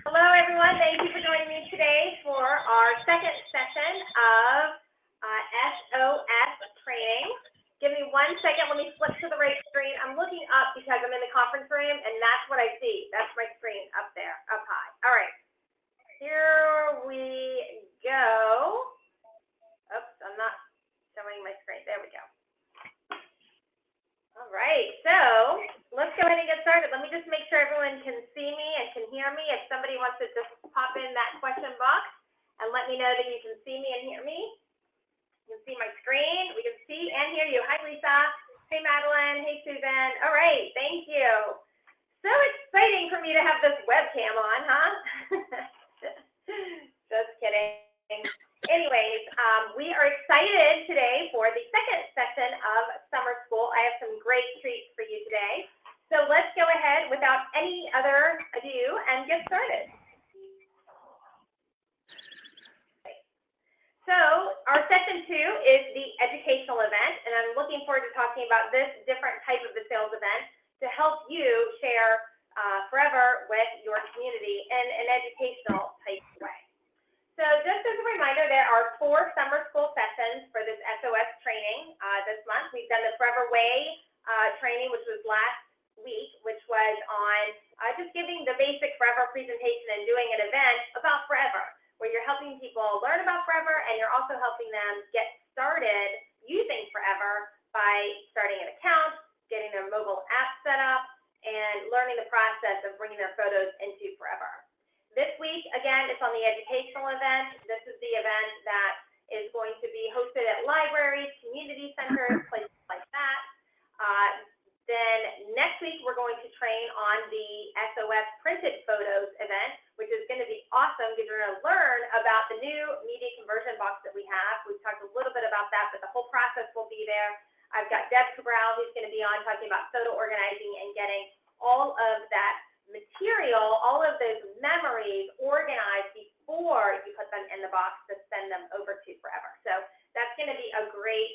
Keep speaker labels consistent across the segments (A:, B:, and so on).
A: Hello, everyone. Thank you for joining me today for our second session of SOS training. Give me 1 second. Let me flip to the right screen. I'm looking up because I'm in the conference room, and that's what I see. That's my screen up there, up high. All right. Here we go. Oops, I'm not showing my screen. There we go. All right, so let's go ahead and get started. Let me just make sure everyone can see me and can hear me. If somebody wants to just pop in that question box and let me know that you can see me and hear me. You can see my screen. We can see and hear you. Hi, Lisa. Hey, Madeline. Hey, Susan. All right, thank you. So exciting for me to have this webcam on, huh? Just kidding. Anyways, we are excited today for the second session of summer school. I have some great treats for you today. So let's go ahead without any other ado and get started. So our session 2 is the educational event, and I'm looking forward to talking about this different type of the sales event to help you share forever with your community in an educational type way. So just as a reminder, there are 4 summer school sessions for this SOS training this month. We've done the Forever Way training, which was last week, which was on just giving the basic forever presentation and doing an event about forever, where you're helping people learn about forever and you're also helping them get started using forever by starting an account, getting their mobile app set up, and learning the process of bringing their photos into forever. This week, again, it's on the educational event. This is the event that is going to be hosted at libraries, community centers, places like that. Then next week, we're going to train on the SOS printed photos event, which is going to be awesome because you're going to learn about the new media conversion box that we have. We've talked a little bit about that, but the whole process will be there. I've got Deb Cabral, who's going to be on talking about photo organizing and getting all of that material, all of those memories organized before you put them in the box to send them over to forever. So that's going to be a great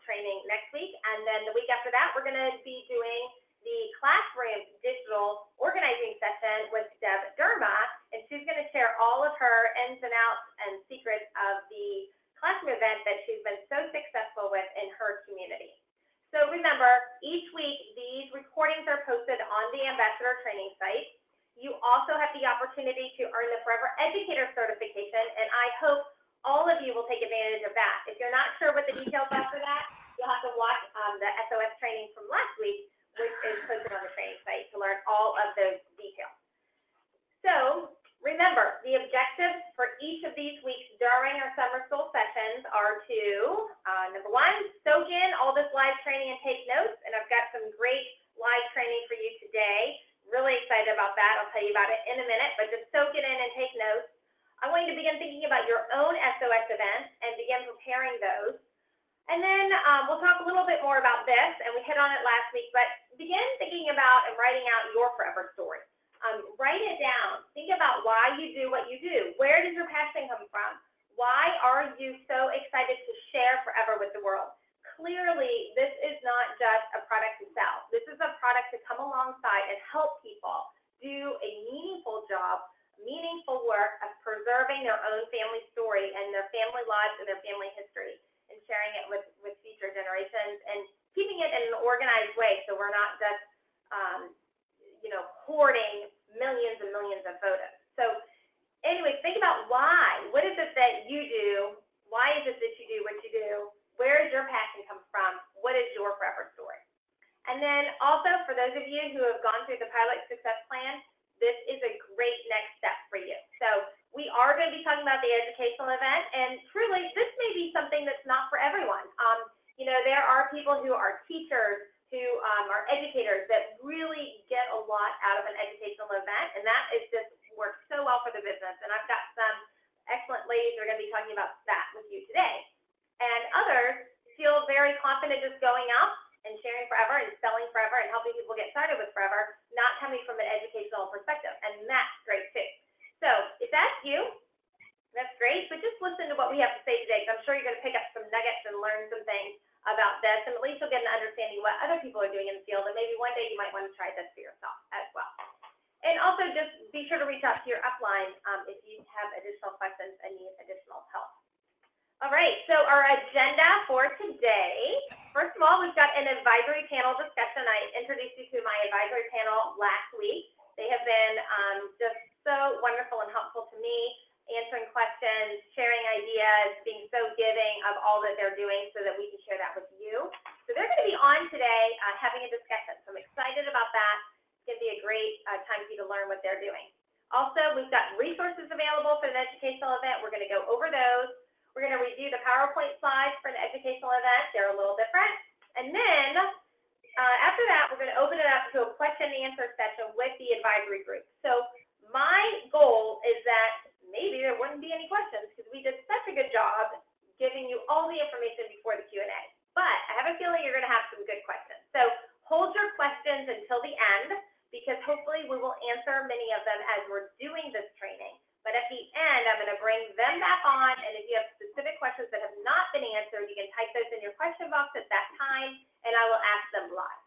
A: training next week. And then the week after that, we're going to be doing the classroom digital organizing session with Deb Derma, and she's going to share all of her ins and outs and secrets of the classroom event that she's been so successful with in her community. So remember, each week, these recordings are posted on the Ambassador Training site. You also have the opportunity to earn the Forever Educator certification, and I hope all of you will take advantage of that. If you're not sure what the details are for that, you'll have to watch the SOS training from last week, which is posted on the training site to learn all of those details. So remember, the objectives for each of these weeks during our summer school sessions are to, number 1, soak in all this live training and take notes. And I've got some great live training for you today. Really excited about that. I'll tell you about it in a minute, but just soak it in and take notes. I want you to begin thinking about your own SOS events and begin preparing those. And then we'll talk a little bit more about this, and we hit on it last week, but begin thinking about and writing out your forever story. Write it down. Think about why you do what you do. Where does your passion come from? Why are you so excited to share forever with the world? Clearly, this is not just a product to sell. This is a product to come alongside and help people do a meaningful job, meaningful work of preserving their own family story and their family lives and their family history and sharing it with future generations and keeping it in an organized way so we're not just hoarding millions and millions of photos. So anyways, think about why. What is it that you do? Why is it that you do what you do? Where does your passion come from? What is your forever story? And then also, for those of you who have gone through the Pilot Success Plan, this is a great next step for you. So we are going to be talking about the educational event, and truly, this may be something that's not for everyone. There are people who are teachers, who are educators that really get a lot out of an educational event, and that is just works so well for the business. And I've got some excellent ladies who are going to be talking about that with you today. And others feel very confident just going out and sharing forever and selling forever and helping people get started with forever, not coming from an educational perspective, and that's great too. So if that's you, that's great, but just listen to what we have to say today, because I'm sure you're going to pick up some nuggets and learn some things about this, and at least you'll get an understanding of what other people are doing in the field, and maybe one day you might want to try this for yourself as well. And also just be sure to reach out to your upline if you have additional questions and need additional help. All right, so our agenda for today, first of all, we've got an advisory panel discussion. I introduced you to my advisory panel last week. They have been just so wonderful and helpful to me, answering questions, sharing ideas, being so giving of all that they're doing so that we can share that with you. So they're going to be on today having a discussion. So I'm excited about that. It's going to be a great time for you to learn what they're doing. Also, we've got resources available for an educational event. We're going to go over those. We're going to review the PowerPoint slides for an educational event. They're a little different. And then after that, we're going to open it up to a question and answer session with the advisory group. So my goal is that maybe there wouldn't be any questions because we did such a good job giving you all the information before the Q&A. But I have a feeling you're going to have some good questions. So hold your questions until the end because hopefully we will answer many of them as we're doing this training. But at the end, I'm going to bring them back on, and if you have specific questions that have not been answered, you can type those in your question box at that time, and I will ask them live.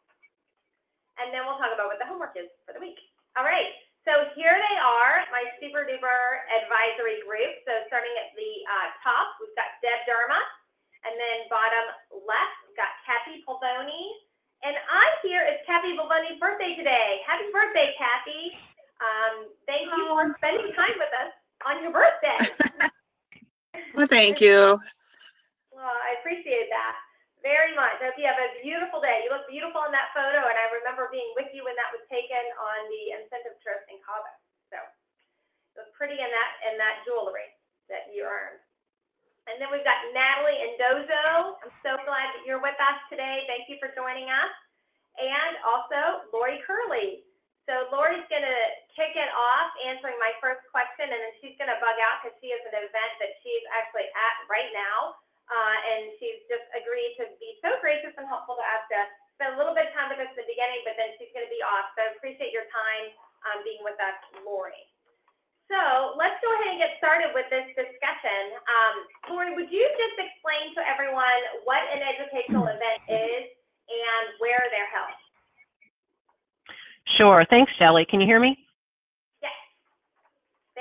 A: And then we'll talk about what the homework is for the week. All right, so here they are, my super duper advisory group. So starting at the top, we've got Deb Derma, and then bottom left, we've got Kathy Polvoni. And I'm here, it's Kathy Polvoni's birthday today. Happy birthday, Kathy. Thank you for spending time with us on your birthday.
B: Well, thank you.
A: Well, I appreciate that very much. I hope you have a beautiful day. You look beautiful in that photo, and I remember being with you when that was taken on the incentive trip in Cabo. So it was pretty in that jewelry that you earned. And then we've got Natalie Endozo. I'm so glad that you're with us today. Thank you for joining us. And also Lori Curley. So Lori's going to kick it off answering my first question, and then she's going to bug out because she has an event that she's actually at right now, and she's just agreed to be so gracious and helpful to us to spend a little bit of time with us in the beginning, but then she's going to be off. So I appreciate your time being with us, Lori. So let's go ahead and get started with this discussion. Lori, would you just explain to everyone what an educational event is and where they're held?
C: Sure. Thanks, Shelley. Can you hear me?
A: Yes.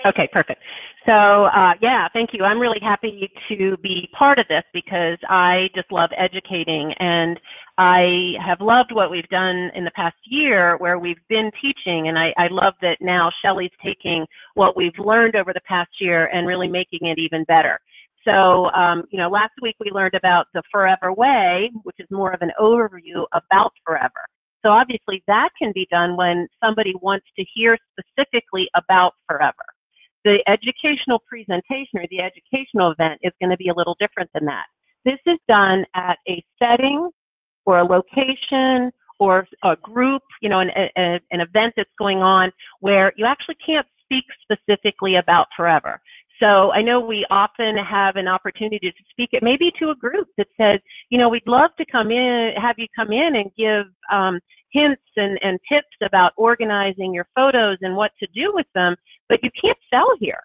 C: Okay, perfect. So, yeah, thank you. I'm really happy to be part of this because I just love educating, and I have loved what we've done in the past year where we've been teaching, and I love that now Shelley's taking what we've learned over the past year and really making it even better. So, you know, last week we learned about the Forever Way, which is more of an overview about forever. So obviously that can be done when somebody wants to hear specifically about forever. The educational presentation or the educational event is going to be a little different than that. This is done at a setting or a location or a group, you know, an event that's going on where you actually can't speak specifically about forever. So I know we often have an opportunity to speak it maybe to a group that says, you know, we'd love to come in, have you come in and give hints and tips about organizing your photos and what to do with them, but you can't sell here.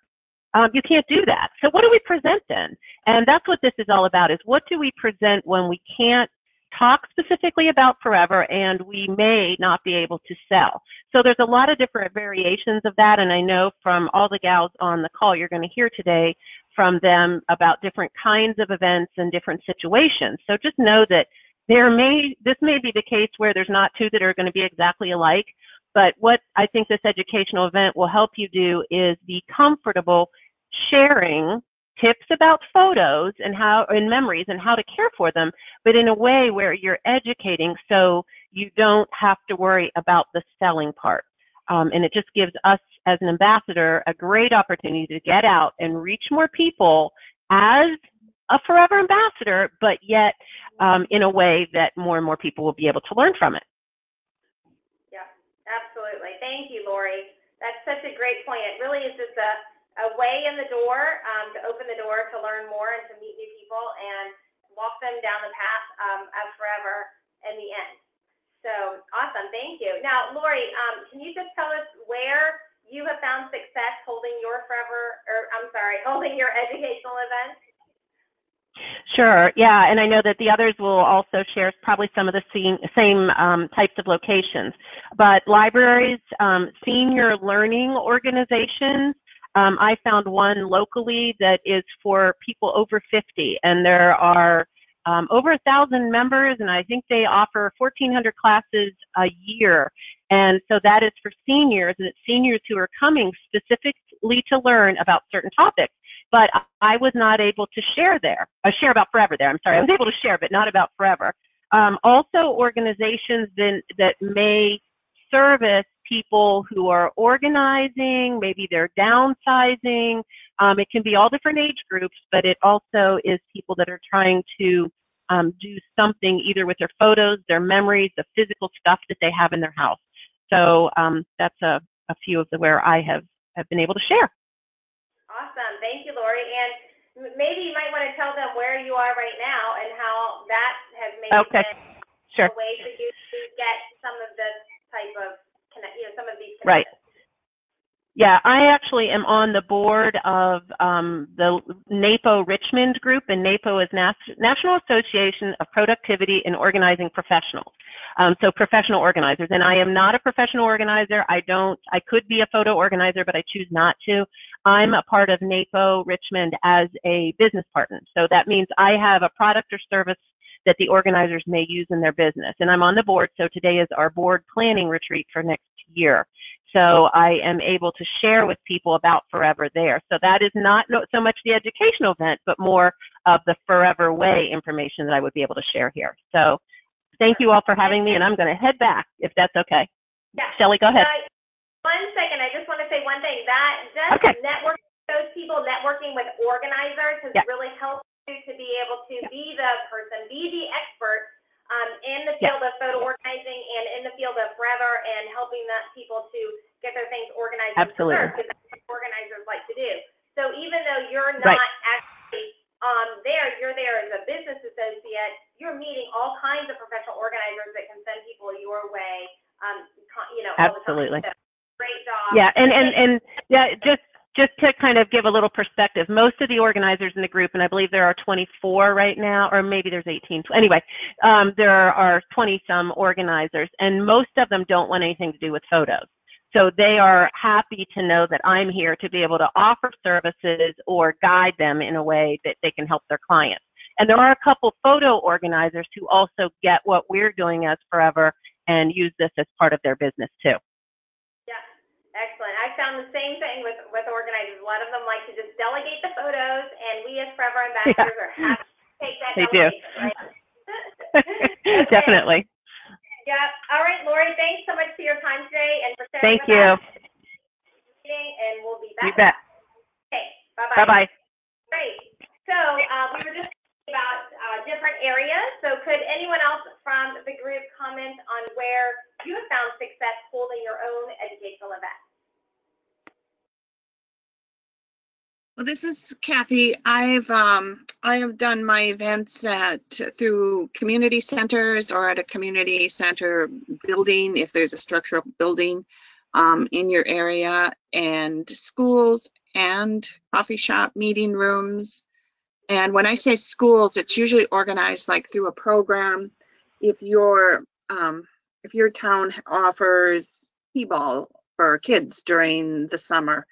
C: You can't do that. So what do we present then? And that's what this is all about, is what do we present when we can't talk specifically about forever and we may not be able to sell. So there's a lot of different variations of that, and I know from all the gals on the call you're going to hear today from them about different kinds of events and different situations. So just know that this may be the case where there's not two that are going to be exactly alike, but what I think this educational event will help you do is be comfortable sharing tips about photos and memories and how to care for them, but in a way where you're educating so you don't have to worry about the selling part. And it just gives us as an ambassador a great opportunity to get out and reach more people as a forever ambassador, but yet in a way that more and more people will be able to learn from it.
A: Yeah, absolutely. Thank you, Lori. That's such a great point. It really is just a way in the door to open the door to learn more and to meet new people and walk them down the path of forever in the end. So awesome. Thank you. Now, Lori, can you just tell us where you have found success holding your educational event?
C: Sure. Yeah, and I know that the others will also share probably some of the same types of locations. But libraries, senior learning organizations, I found one locally that is for people over 50, and there are over 1,000 members, and I think they offer 1,400 classes a year. And so that is for seniors, and it's seniors who are coming specifically to learn about certain topics. But I was not able to share about Forever there. I'm sorry, I was able to share, but not about Forever. Also, organizations that may service people who are organizing, maybe they're downsizing. It can be all different age groups, but it also is people that are trying to do something either with their photos, their memories, the physical stuff that they have in their house. So that's a few of where I have been able to share.
A: Awesome. Thank you, Lori. And maybe you might want to tell them where you are right now and how that has made it a way for you to get some of this type of, some of these connections.
C: Right. Yeah, I actually am on the board of the NAPO Richmond group, and NAPO is National Association of Productivity and Organizing Professionals. So professional organizers, and I am not a professional organizer. I could be a photo organizer, but I choose not to. I'm a part of NAPO Richmond as a business partner. So that means I have a product or service that the organizers may use in their business. And I'm on the board, so today is our board planning retreat for next year. So I am able to share with people about Forever there. So that is not so much the educational event, but more of the Forever Way information that I would be able to share here. So thank you all for having me, and I'm going to head back, if that's okay.
A: Yeah.
C: Shelley, go ahead.
A: 1 second, I just want to say one thing. That networking, those people networking with organizers has really helped you to be able to be the person, be the expert in the field of photo organizing and in the field of Forever, and helping that people to get their things organized.
C: Absolutely.
A: Because that's what organizers like to do. So even though you're not actually you're there as a business associate, you're meeting all kinds of professional organizers that can send people your way,
C: Absolutely.
A: all the time. So, great job.
C: Yeah, and yeah, just to kind of give a little perspective, most of the organizers in the group, and I believe there are 24 right now, or maybe there's 18. Anyway, there are 20-some organizers, and most of them don't want anything to do with photos. So they are happy to know that I'm here to be able to offer services or guide them in a way that they can help their clients. And there are a couple photo organizers who also get what we're doing as Forever and use this as part of their business too.
A: Yeah, excellent. I found the same thing with organizers. A lot of them like to just delegate the photos, and we as Forever ambassadors are happy to take that delegation, right? Okay.
C: Definitely.
A: Yeah. All right, Lori, thanks so much for your time today and for sharing
C: Thank you.
A: And we'll be back.
C: You bet.
A: Okay, bye-bye.
C: Bye-bye.
A: Great. So we were just talking about different areas. So could anyone else from the group comment on where you have found success holding your own educational event?
B: Well, this is Kathy. I have done my events through community centers or at a community center building, if there's a structural building in your area, and schools and coffee shop meeting rooms. And when I say schools, it's usually organized like through a program. If your town offers t-ball for kids during the summer,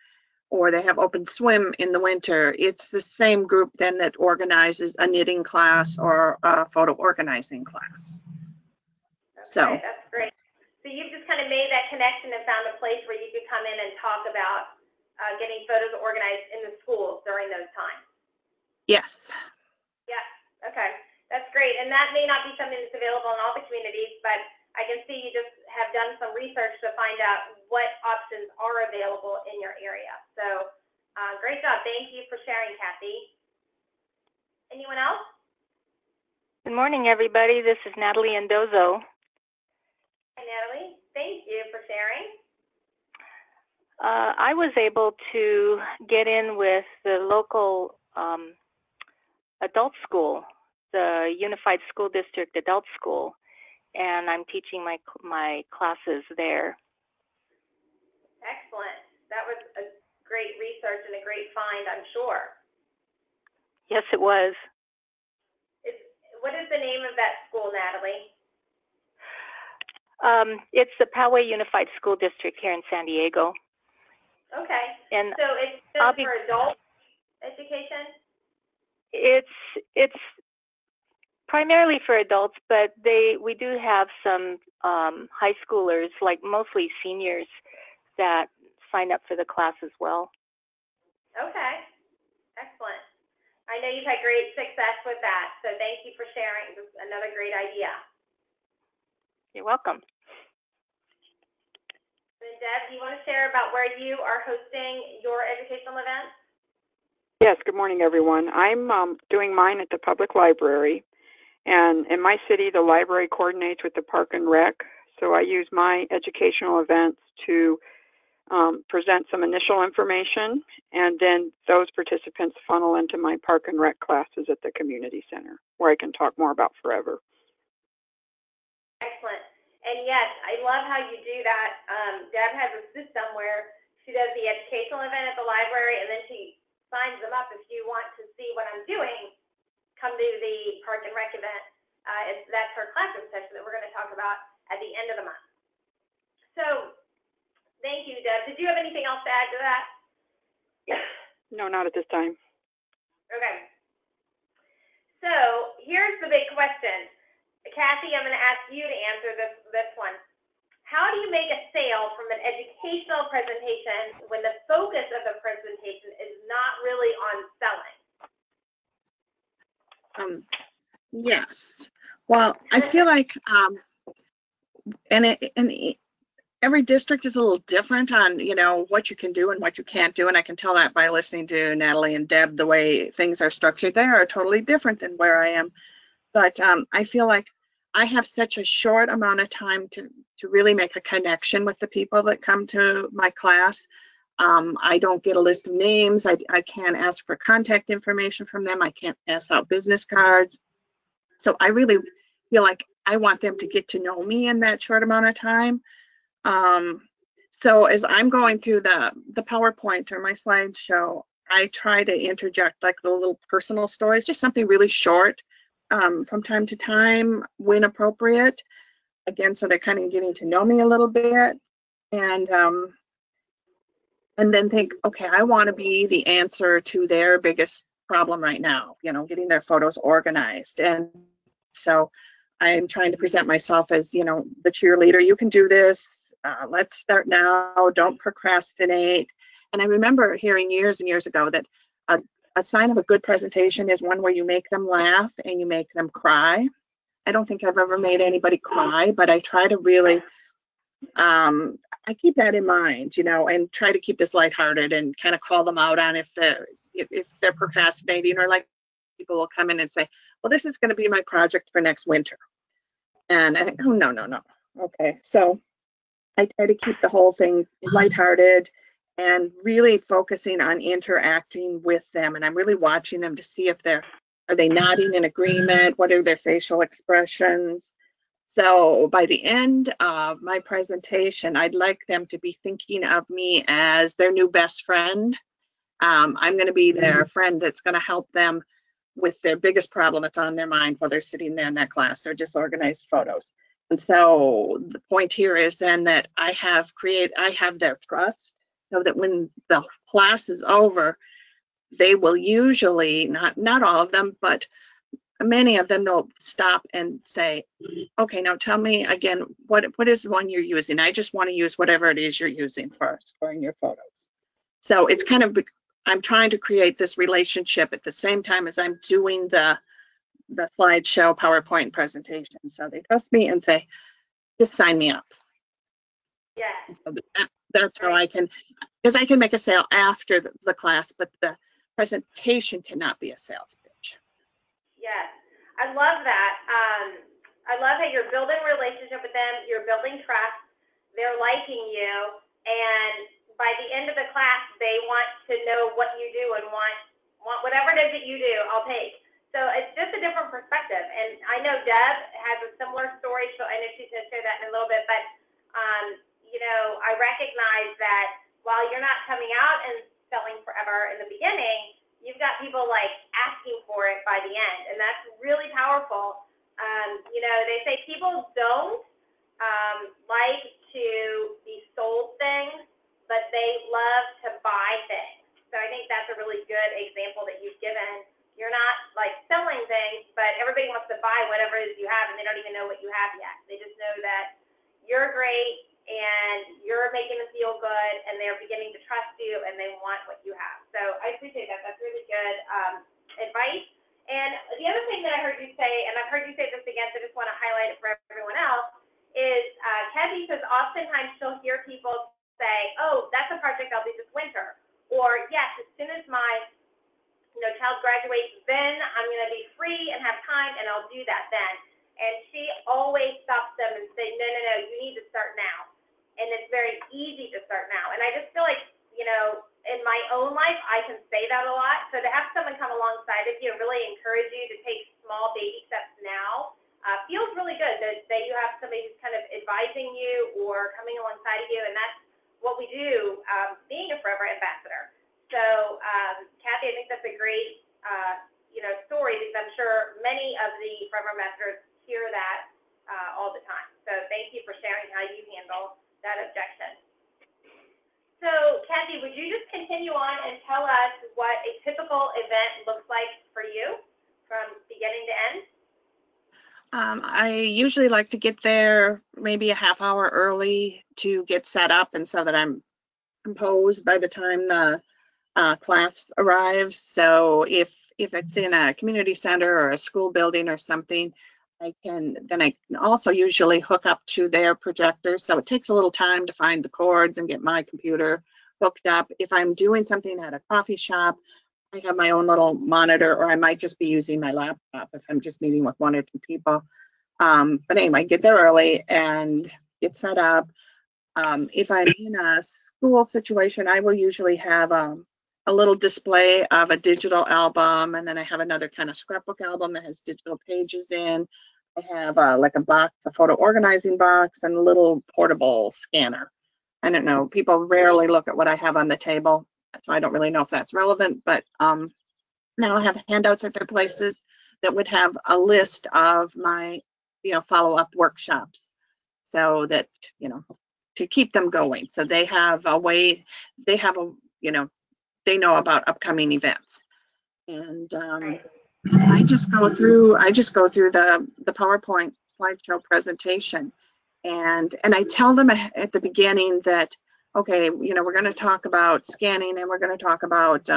B: or they have open swim in the winter, it's the same group then that organizes a knitting class or a photo organizing class.
A: Okay, that's great. So you've just kind of made that connection and found a place where you could come in and talk about getting photos organized in the schools during those times.
B: Yes.
A: Yeah, okay, that's great. And that may not be something that's available in all the communities, but I can see you just have done some research to find out what options are available in your area. So great job. Thank you for sharing, Kathy. Anyone else?
D: Good morning, everybody. This is Natalie Endozo.
A: Hi, Natalie. Thank you for sharing.
D: I was able to get in with the local adult school, the Unified School District Adult School, and I'm teaching my classes there.
A: Excellent. That was a great research and a great find, I'm sure.
D: Yes, it was.
A: of that school, Natalie?
D: It's the Poway Unified School District here in San Diego.
A: Okay.
D: And
A: so it's just for adult education?
D: It's primarily for adults, but we do have some high schoolers, like mostly seniors, that sign up for the class as well.
A: Okay. Excellent. I know you've had great success with that, so thank you for sharing. This is another great idea.
D: You're welcome.
A: And Deb, do you want to share about where you are hosting your educational events?
E: Yes, good morning, everyone. I'm doing mine at the public library, and in my city, the library coordinates with the Park and Rec, so I use my educational events to present some initial information, and then those participants funnel into my Park and Rec classes at the community center, where I can talk more about forever.
A: Excellent. And yes, I love how you do that. Deb has a system where she does the educational event at the library, and then she signs them up. If you want to see what I'm doing, come to the Park and Rec event. That's her classroom session that we're going to talk about at the end of the month. So thank you, Deb. Did you have anything else to add to that?
E: No, not at this time.
A: Okay. So here's the big question. Kathy, I'm going to ask you to answer this one. How do you make a sale from an educational presentation when the focus of the presentation is not really on selling?
B: Yes. Well, I feel like, and every district is a little different on, what you can do and what you can't do. And I can tell that by listening to Natalie and Deb, the way things are structured. They are totally different than where I am. But I feel like I have such a short amount of time to really make a connection with the people that come to my class. I don't get a list of names. I can't ask for contact information from them. I can't pass out business cards. So I really feel like I want them to get to know me in that short amount of time. So as I'm going through the PowerPoint or my slideshow, I try to interject like the little personal stories, just something really short from time to time when appropriate. Again, so they're kind of getting to know me a little bit, and then think, okay, I want to be the answer to their biggest problem right now, getting their photos organized. And so I'm trying to present myself as, the cheerleader. You can do this. Let's start now. Don't procrastinate. And I remember hearing years and years ago that a sign of a good presentation is one where you make them laugh and you make them cry. I don't think I've ever made anybody cry, but I try to really, I keep that in mind, and try to keep this lighthearted and kind of call them out on if they're procrastinating, or like people will come in and say, well, this is going to be my project for next winter. And I think, oh, no. Okay. So I try to keep the whole thing lighthearted and really focusing on interacting with them. And I'm really watching them to see if are they nodding in agreement? What are their facial expressions? So by the end of my presentation, I'd like them to be thinking of me as their new best friend. I'm going to be their friend that's going to help them with their biggest problem that's on their mind while they're sitting there in that class, their disorganized photos. And so the point here is then that I have their trust, so that when the class is over, they will usually, not all of them, but many of them, they'll stop and say, okay, now tell me again, what is the one you're using? I just want to use whatever it is you're using for storing your photos. So it's kind of, I'm trying to create this relationship at the same time as I'm doing the slideshow PowerPoint presentation. So they trust me and say, just sign me up.
A: Yeah.
B: So that's how I can, because I can make a sale after the class, but the presentation cannot be a sales pitch.
A: Yes, I love that. I love how you're building a relationship with them, you're building trust, they're liking you, and by the end of the class, they want to know what you do and want whatever it is that you do, I'll take. So it's just a different perspective. And I know Deb has a similar story, so I know she's going to share that in a little bit, but I recognize that while you're not coming out and selling forever in the beginning, you've got people like asking for it by the end, and that's really powerful You know, they say people don't like to be sold things, but they love to buy things. So I think that's a really good example that you've given. You're not like selling things, but everybody wants to buy whatever it is you have, and they don't even know what you have yet. They just know that you're great and you're making them feel good, and they're beginning to trust you, and they want what you have. So I appreciate that. That's really good advice. And the other thing that I heard you say, and I've heard you say this again, so I just want to highlight it for everyone else, is Kathy says oftentimes she'll hear people say, oh, that's a project I'll do this winter. Or, yes, as soon as my child graduates, then I'm going to be free and have time, and I'll do that then. And she always stops them and says, no, you need to start now. And it's very easy to start now. And I just feel like, in my own life, I can say that a lot. So to have someone come alongside of you and really encourage you to take small baby steps now feels really good, that you have somebody who's kind of advising you or coming alongside of you. And that's what we do being a Forever Ambassador. So, Kathy, I think that's a great, story, because I'm sure many of the Forever Ambassadors hear that all the time. So thank you for sharing how you handle that objection. So, Kathy, would you just continue on and tell us what a typical event looks like for you from beginning to end?
B: I usually like to get there maybe a half hour early to get set up, and so that I'm composed by the time the class arrives. So if it's in a community center or a school building or something, I can also usually hook up to their projector. So it takes a little time to find the cords and get my computer hooked up. If I'm doing something at a coffee shop, I have my own little monitor, or I might just be using my laptop if I'm just meeting with one or two people. But anyway, get there early and get set up. If I'm in a school situation, I will usually have a little display of a digital album, and then I have another kind of scrapbook album that has digital pages in. I have like a box, a photo organizing box, and a little portable scanner. I don't know, people rarely look at what I have on the table, so I don't really know if that's relevant, but then I'll have handouts at their places that would have a list of my, follow-up workshops, so that, to keep them going. So they have a way, they know about upcoming events. And I just go through the PowerPoint slideshow presentation, and I tell them at the beginning that, okay, we're going to talk about scanning, and we're going to talk about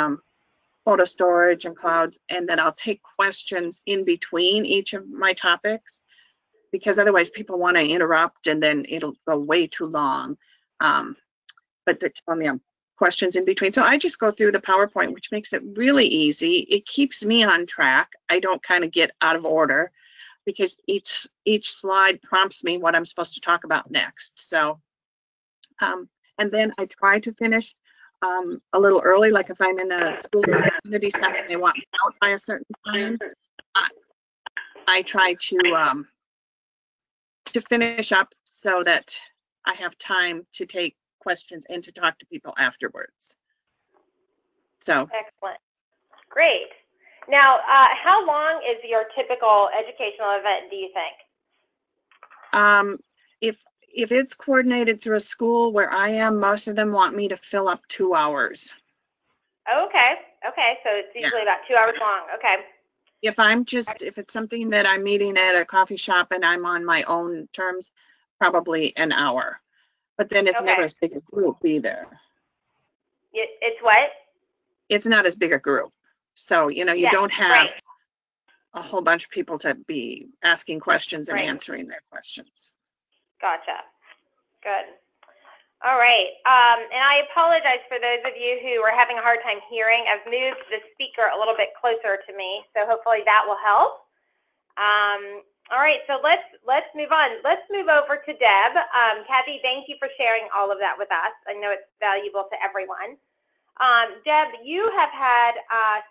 B: photo storage and clouds, and then I'll take questions in between each of my topics, because otherwise people want to interrupt and then it'll go way too long. But they're telling me questions in between. So I just go through the PowerPoint, which makes it really easy. It keeps me on track. I don't kind of get out of order, because each slide prompts me what I'm supposed to talk about next. So, and then I try to finish a little early, like if I'm in a school or community center and they want me out by a certain time, I try to finish up so that I have time to take questions and to talk to people afterwards. So
A: excellent, great. Now, how long is your typical educational event, do you think?
B: If it's coordinated through a school where I am, most of them want me to fill up 2 hours.
A: Okay, so it's usually about 2 hours long. Okay.
B: If it's something that I'm meeting at a coffee shop and I'm on my own terms, probably an hour. But then it's never as big a group either.
A: It's what?
B: It's not as big a group. So, you don't have a whole bunch of people to be asking questions and answering their questions.
A: Gotcha. Good. All right. And I apologize for those of you who are having a hard time hearing. I've moved the speaker a little bit closer to me, so hopefully that will help. All right, so let's move on. Let's move over to Deb. Kathy, thank you for sharing all of that with us. I know it's valuable to everyone. Deb, you have had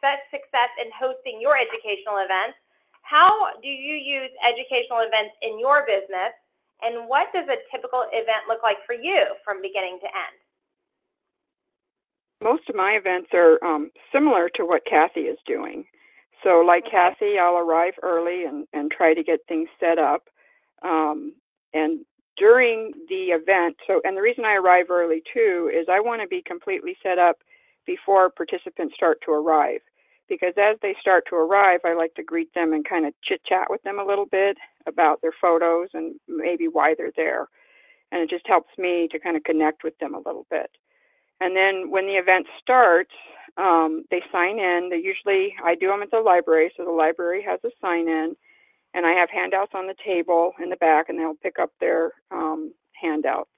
A: such success in hosting your educational events. How do you use educational events in your business, and what does a typical event look like for you from beginning to end?
E: Most of my events are similar to what Kathy is doing. So like
A: Okay.
E: Kathy, I'll arrive early and try to get things set up. And during the event, and the reason I arrive early too is I want to be completely set up before participants start to arrive. Because as they start to arrive, I like to greet them and kind of chit-chat with them a little bit about their photos and maybe why they're there. And it just helps me to kind of connect with them a little bit. And then when the event starts, they sign in. I do them at the library, so the library has a sign-in. And I have handouts on the table in the back, and they'll pick up their handouts.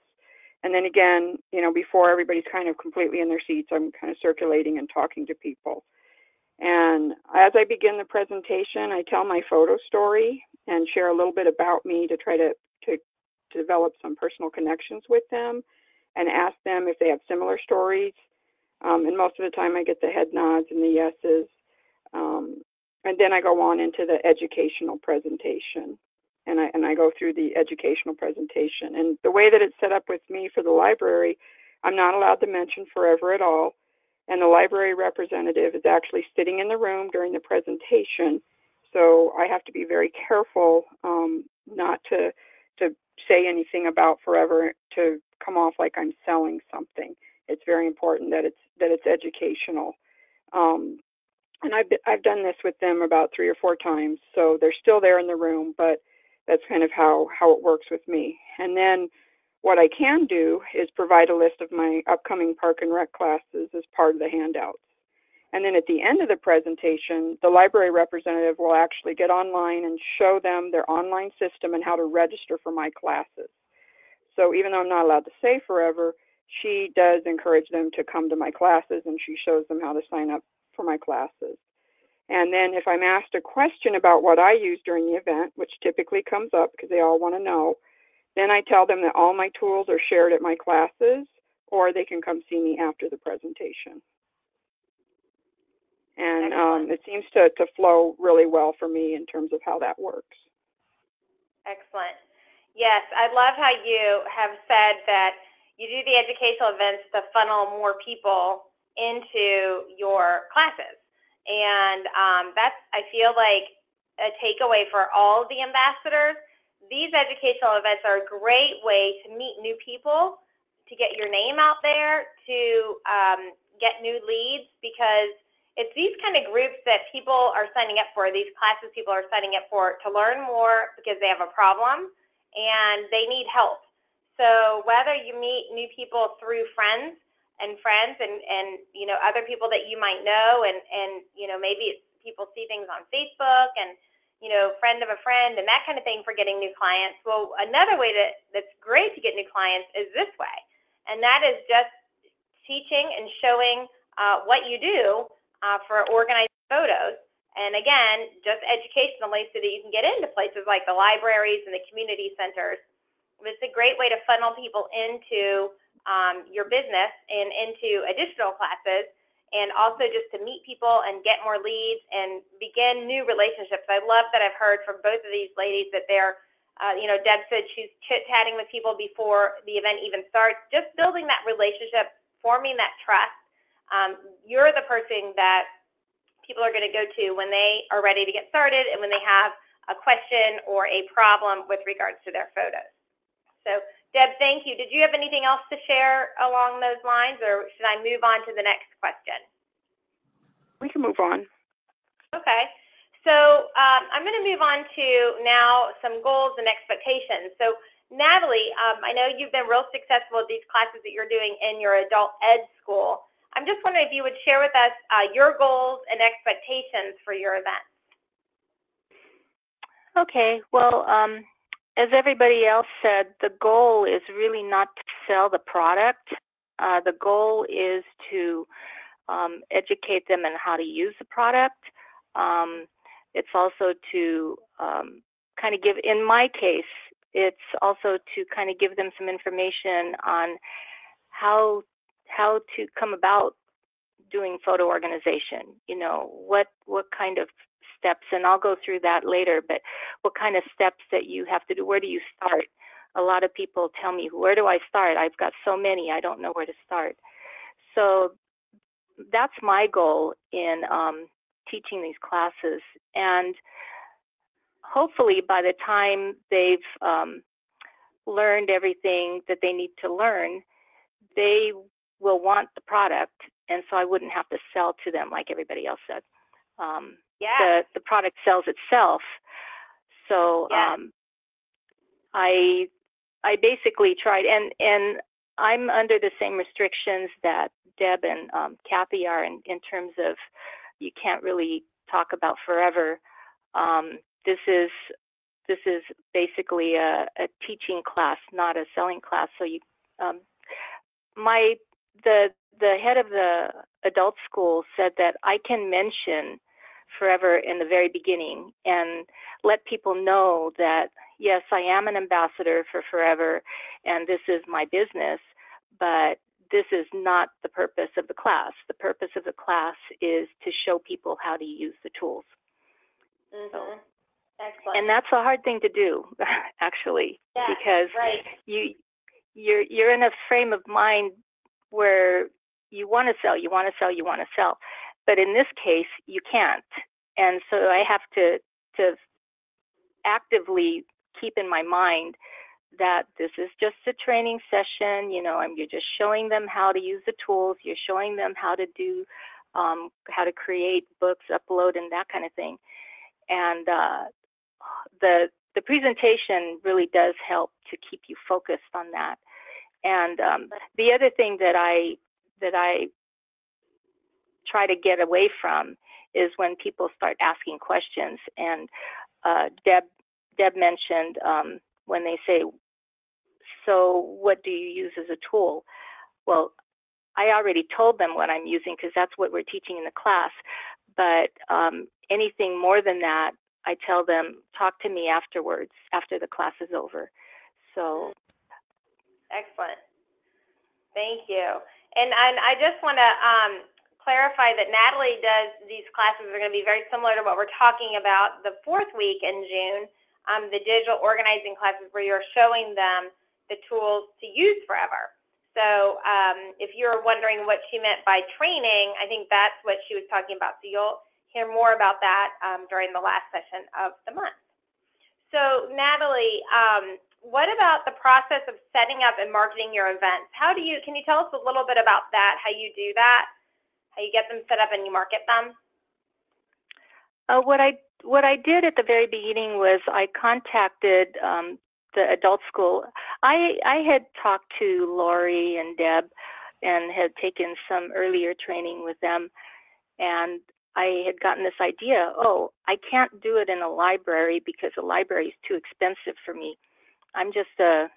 E: And then again, before everybody's kind of completely in their seats, I'm kind of circulating and talking to people. And as I begin the presentation, I tell my photo story and share a little bit about me to try to develop some personal connections with them and ask them if they have similar stories. And most of the time I get the head nods and the yeses. And then I go on into the educational presentation. And I go through the educational presentation. And the way that it's set up with me for the library, I'm not allowed to mention forever at all. And the library representative is actually sitting in the room during the presentation. So I have to be very careful not to say anything about forever to come off like I'm selling something. It's very important that it's educational. And I've done this with them about 3 or 4 times, so they're still there in the room, but that's kind of how it works with me. And then what I can do is provide a list of my upcoming Park and Rec classes as part of the handouts. And then at the end of the presentation, the library representative will actually get online and show them their online system and how to register for my classes. So even though I'm not allowed to say forever, she does encourage them to come to my classes, and she shows them how to sign up for my classes. And then if I'm asked a question about what I use during the event, which typically comes up because they all want to know, then I tell them that all my tools are shared at my classes, or they can come see me after the presentation. And it seems to flow really well for me in terms of how that works.
A: Excellent. Yes, I love how you have said that you do the educational events to funnel more people into your classes. And that's, I feel like, a takeaway for all the ambassadors. These educational events are a great way to meet new people, to get your name out there, to get new leads, because it's these kind of groups that people are signing up for, these classes people are signing up for to learn more because they have a problem and they need help. So whether you meet new people through friends and other people that you might know, and maybe it's people see things on Facebook and friend of a friend and that kind of thing for getting new clients. Well, another way that's great to get new clients is this way, and that is just teaching and showing what you do for organizing photos. And again, just educationally, so that you can get into places like the libraries and the community centers. It's a great way to funnel people into your business and into additional classes, and also just to meet people and get more leads and begin new relationships. I love that I've heard from both of these ladies that they're, Deb said she's chit-chatting with people before the event even starts, just building that relationship, forming that trust. You're the person that people are going to go to when they are ready to get started and when they have a question or a problem with regards to their photos. So, Deb, thank you. Did you have anything else to share along those lines, or should I move on to the next question?
E: We can move on.
A: Okay. So I'm going to move on to now some goals and expectations. So, Natalie, I know you've been real successful at these classes that you're doing in your adult ed school. I'm just wondering if you would share with us your goals and expectations for your event.
D: Okay. Well, as everybody else said, the goal is really not to sell the product. The goal is to educate them on how to use the product. It's also to kind of give, in my case, it's also to kind of give them some information on how to come about doing photo organization. What kind of steps, and I'll go through that later, but what kind of steps that you have to do. Where do you start? A lot of people tell me, where do I start? I've got so many, I don't know where to start. So that's my goal in teaching these classes. And hopefully by the time they've learned everything that they need to learn, they will want the product, and so I wouldn't have to sell to them like everybody else said. The product sells itself. So I basically tried, and I'm under the same restrictions that Deb and Kathy are in terms of you can't really talk about forever. This is basically a teaching class, not a selling class. So you, the head of the adult school said that I can mention forever in the very beginning and let people know that, yes, I am an ambassador for forever and this is my business, but this is not the purpose of the class. The purpose of the class is to show people how to use the tools.
A: Mm-hmm.
D: So,
A: excellent.
D: and that's a hard thing to do, actually, because you're in a frame of mind where you want to sell, you want to sell, you want to sell. But in this case, you can't. And so I have to actively keep in my mind that this is just a training session. You know, you're just showing them how to use the tools. You're showing them how to do, how to create books, upload, and that kind of thing. And the presentation really does help to keep you focused on that. And the other thing that I try to get away from is when people start asking questions. And Deb mentioned when they say, so what do you use as a tool? Well, I already told them what I'm using because that's what we're teaching in the class. But anything more than that, I tell them, talk to me afterwards, after the class is over. So.
A: Excellent. Thank you. And I just want to clarify that Natalie does, these classes are going to be very similar to what we're talking about the 4th week in June, the digital organizing classes where you're showing them the tools to use forever. So if you're wondering what she meant by training, I think that's what she was talking about. So you'll hear more about that during the last session of the month. So Natalie, what about the process of setting up and marketing your events? Can you tell us a little bit about that, how you do that, how you get them set up and you market them?
D: What I did at the very beginning was I contacted the adult school. I had talked to Lori and Deb and had taken some earlier training with them, and I had gotten this idea, I can't do it in a library because a library is too expensive for me. I'm just a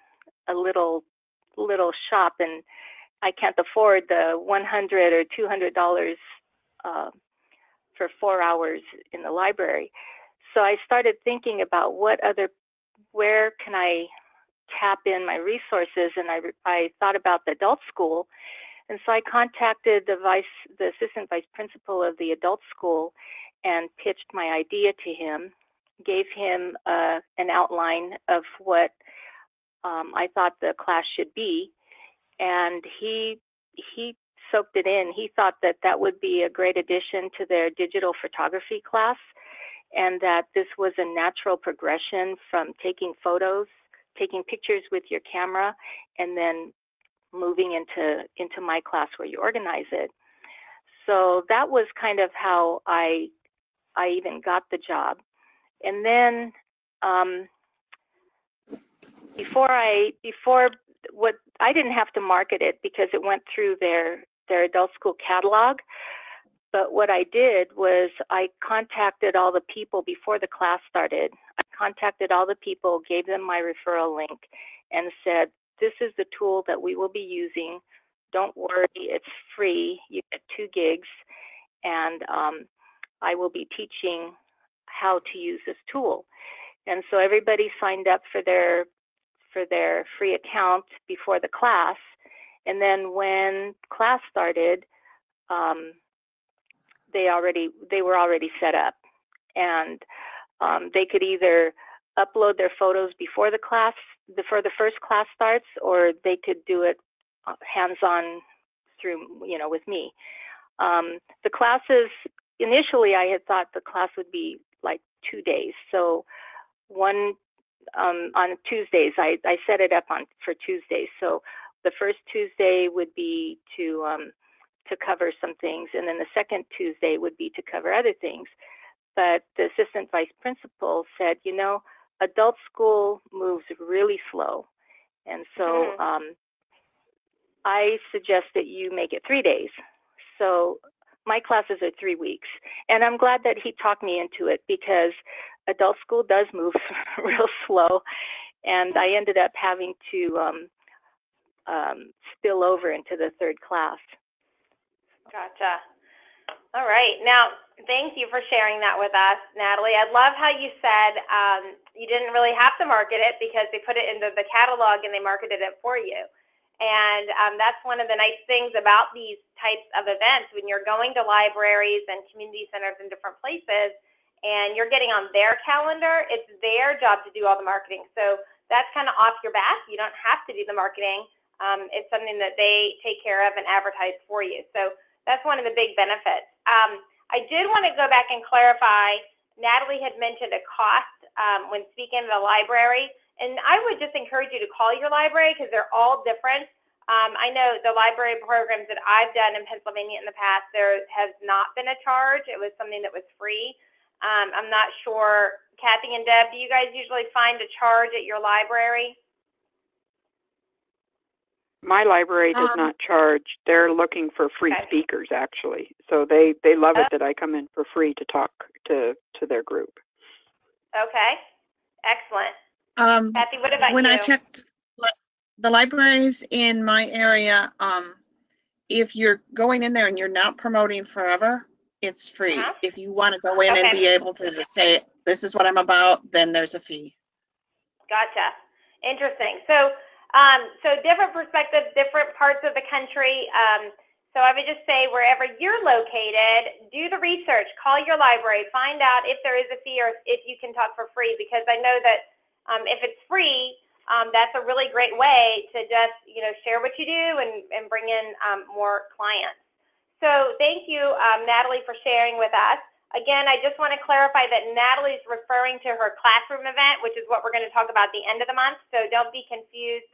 D: little shop, and I can't afford the $100 or $200 for 4 hours in the library. So I started thinking about where can I tap in my resources, and I thought about the adult school. And so I contacted the assistant vice principal of the adult school and pitched my idea to him, gave him an outline of what I thought the class should be, and he soaked it in. He thought that would be a great addition to their digital photography class, and that this was a natural progression from taking photos, taking pictures with your camera, and then moving into my class where you organize it. So that was kind of how I even got the job. And then I didn't have to market it because it went through their adult school catalog. But what I did was I contacted all the people before the class started. I contacted all the people, gave them my referral link, and said, this is the tool that we will be using. Don't worry, it's free. You get 2 gigs, and I will be teaching how to use this tool. And so everybody signed up for their free account before the class. And then when class started, they were already set up, and they could either upload their photos before the first class starts, or they could do it hands-on through, with me. The classes initially I had thought the class would be like 2 days. So one on Tuesdays, I set it up for Tuesdays. So the first Tuesday would be to cover some things, and then the second Tuesday would be to cover other things. But the assistant vice principal said, you know, adult school moves really slow, and so I suggest that you make it 3 days. So my classes are 3 weeks, and I'm glad that he talked me into it, because adult school does move real slow, and I ended up having to spill over into the third class.
A: Gotcha. All right. Now, thank you for sharing that with us, Natalie. I love how you said you didn't really have to market it because they put it into the catalog and they marketed it for you. And that's one of the nice things about these types of events. When you're going to libraries and community centers in different places and you're getting on their calendar, it's their job to do all the marketing. So that's kind of off your back. You don't have to do the marketing. It's something that they take care of and advertise for you. So that's one of the big benefits. I did want to go back and clarify, Natalie had mentioned a cost when speaking to the library, and I would just encourage you to call your library because they're all different. I know the library programs that I've done in Pennsylvania in the past, there has not been a charge. It was something that was free. I'm not sure, Kathy and Deb, do you guys usually find a charge at your library?
E: My library does not charge. They're looking for free speakers, actually. So they love it that I come in for free to talk to their group. Okay, excellent. Kathy, what about
B: when
E: you?
B: I checked the libraries in my area, if you're going in there and you're not promoting forever, it's free. If you want to go in and be able to say, this is what I'm about, then there's a fee.
A: Gotcha. Interesting. So different perspectives, different parts of the country. So I would just say wherever you're located, do the research, call your library, find out if there is a fee or if you can talk for free, because I know that if it's free, that's a really great way to just, share what you do and bring in more clients. So thank you, Natalie, for sharing with us. Again, I just want to clarify that Natalie's referring to her classroom event, which is what we're going to talk about at the end of the month. So don't be confused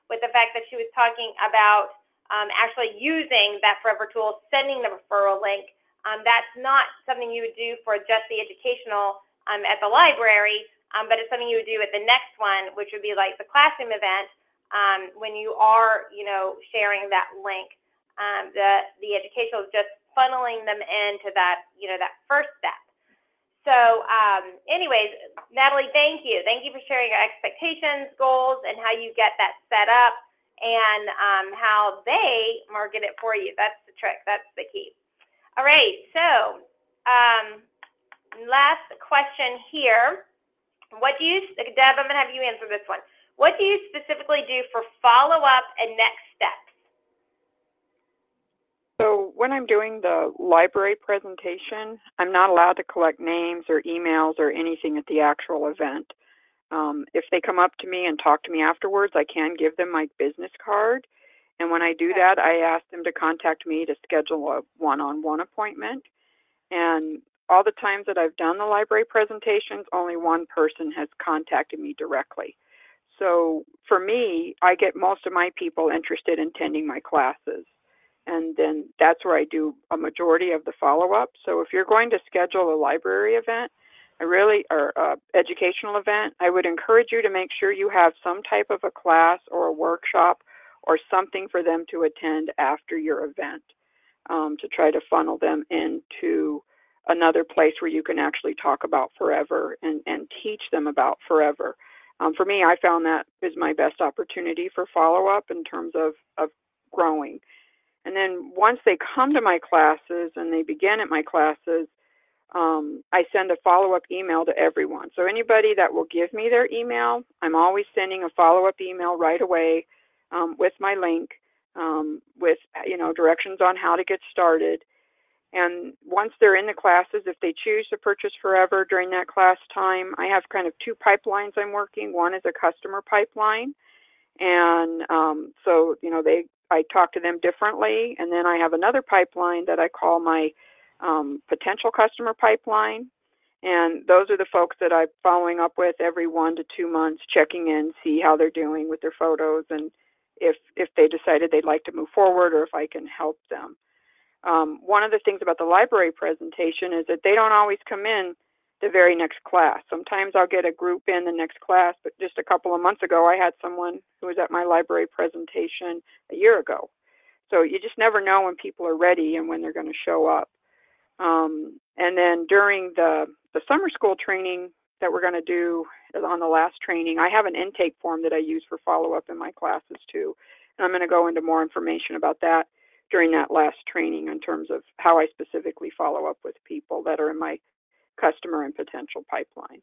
A: with the fact that she was talking about actually using that Forever tool, sending the referral link. That's not something you would do for just the educational at the library, but it's something you would do at the next one, which would be like the classroom event when you are, sharing that link. The educational is just funneling them into that, that first step. So anyways, Natalie, thank you. Thank you for sharing your expectations, goals, and how you get that set up and how they market it for you. That's the trick. That's the key. All right. So last question here. What do you, Deb, I'm going to have you answer this one. What do you specifically do for follow-up and next steps?
E: So when I'm doing the library presentation, I'm not allowed to collect names or emails or anything at the actual event. If they come up to me and talk to me afterwards, I can give them my business card. And when I do that, I ask them to contact me to schedule a one-on-one appointment. And all the times that I've done the library presentations, only one person has contacted me directly. So for me, I get most of my people interested in attending my classes. And then that's where I do a majority of the follow-up. So if you're going to schedule a library event, or educational event, I would encourage you to make sure you have some type of a class or a workshop or something for them to attend after your event to try to funnel them into another place where you can actually talk about Forever and teach them about Forever. For me, I found that is my best opportunity for follow-up in terms of growing. And then once they come to my classes and they begin at my classes, I send a follow-up email to everyone. So anybody that will give me their email, I'm always sending a follow-up email right away with my link, with directions on how to get started. And once they're in the classes, if they choose to purchase Forever during that class time, I have kind of two pipelines I'm working. One is a customer pipeline, and so I talk to them differently, and then I have another pipeline that I call my potential customer pipeline. And those are the folks that I'm following up with every 1 to 2 months, checking in, see how they're doing with their photos, and if they decided they'd like to move forward or if I can help them. One of the things about the library presentation is that they don't always come in the very next class. Sometimes I'll get a group in the next class, but just a couple of months ago, I had someone who was at my library presentation a year ago. So you just never know when people are ready and when they're going to show up. And then during the summer school training that we're going to do on the last training, I have an intake form that I use for follow-up in my classes too. And I'm going to go into more information about that during that last training in terms of how I specifically follow up with people that are in my customer and potential pipeline.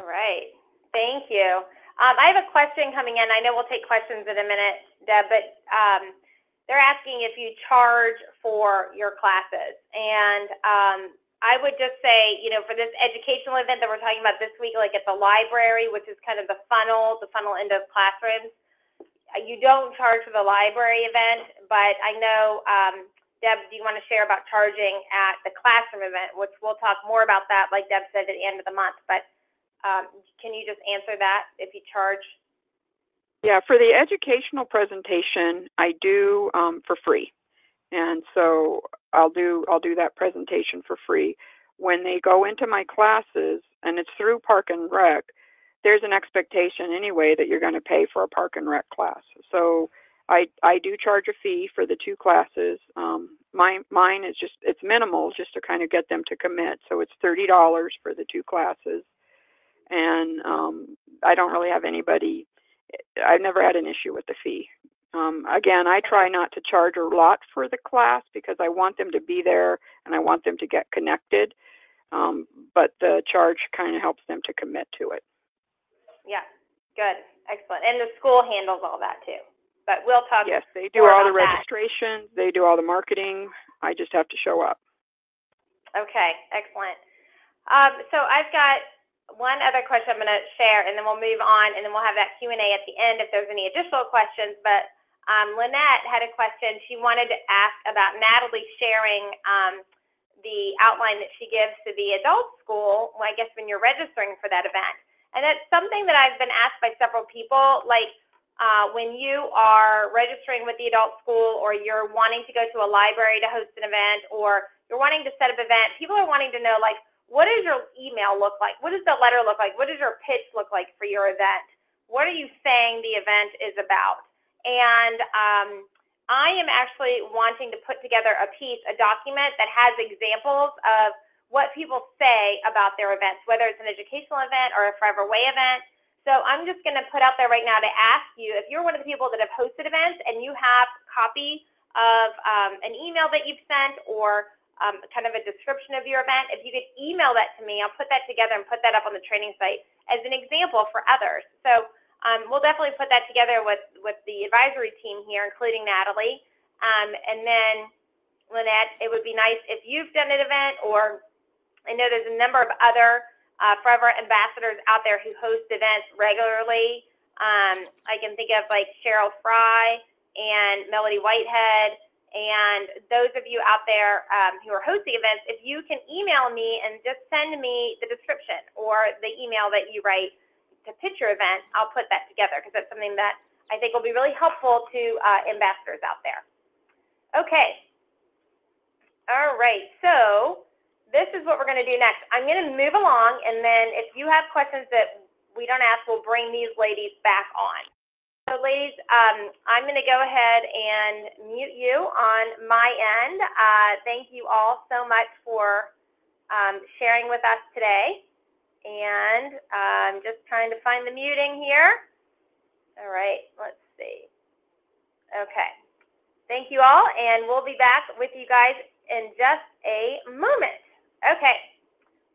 A: All right. Thank you. I have a question coming in. I know we'll take questions in a minute, Deb, but they're asking if you charge for your classes. And I would just say, you know, for this educational event that we're talking about this week, like at the library, which is kind of the funnel into classrooms, you don't charge for the library event, but I know, Deb, do you want to share about charging at the classroom event, which we'll talk more about that, like Deb said, at the end of the month, but can you just answer that if you charge?
E: Yeah, for the educational presentation, I do for free. And so I'll do that presentation for free. When they go into my classes, and it's through Park and Rec, there's an expectation anyway that you're going to pay for a Park and Rec class. So I do charge a fee for the 2 classes. Mine is just, it's minimal just to kind of get them to commit. So it's $30 for the 2 classes. And I don't really have anybody, I've never had an issue with the fee. Again, I try not to charge a lot for the class because I want them to be there and I want them to get connected. But the charge kind of helps them to commit to it.
A: Yeah, good, excellent. And the school handles all that too. But we'll talk.
E: Yes, they do all the registrations, they do all the marketing. I just have to show up.
A: Okay, excellent. So I've got one other question I'm going to share, and then we'll move on, and then we'll have that Q&A at the end if there's any additional questions. But Lynette had a question. She wanted to ask about Natalie sharing the outline that she gives to the adult school, well, I guess when you're registering for that event. And that's something that I've been asked by several people, like when you are registering with the adult school, or you're wanting to go to a library to host an event, or you're wanting to set up an event, people are wanting to know, like, what does your email look like? What does the letter look like? What does your pitch look like for your event? What are you saying the event is about? And I am actually wanting to put together a document that has examples of what people say about their events, whether it's an educational event or a Forever Way event. So I'm just going to put out there right now to ask you, if you're one of the people that have hosted events and you have a copy of an email that you've sent, or kind of a description of your event, if you could email that to me, I'll put that together and put that up on the training site as an example for others. So we'll definitely put that together with the advisory team here, including Natalie. And then, Lynette, it would be nice if you've done an event, or I know there's a number of other Forever ambassadors out there who host events regularly. I can think of like Cheryl Fry and Melody Whitehead, and those of you out there who are hosting events, if you can email me and just send me the description or the email that you write to pitch your event, I'll put that together, because that's something that I think will be really helpful to ambassadors out there. Okay. All right. So this is what we're going to do next. I'm going to move along, and then if you have questions that we don't ask, we'll bring these ladies back on. So ladies, I'm going to go ahead and mute you on my end. Thank you all so much for sharing with us today. And I'm just trying to find the muting here. All right, let's see. Okay. Thank you all, and we'll be back with you guys in just a moment. Okay,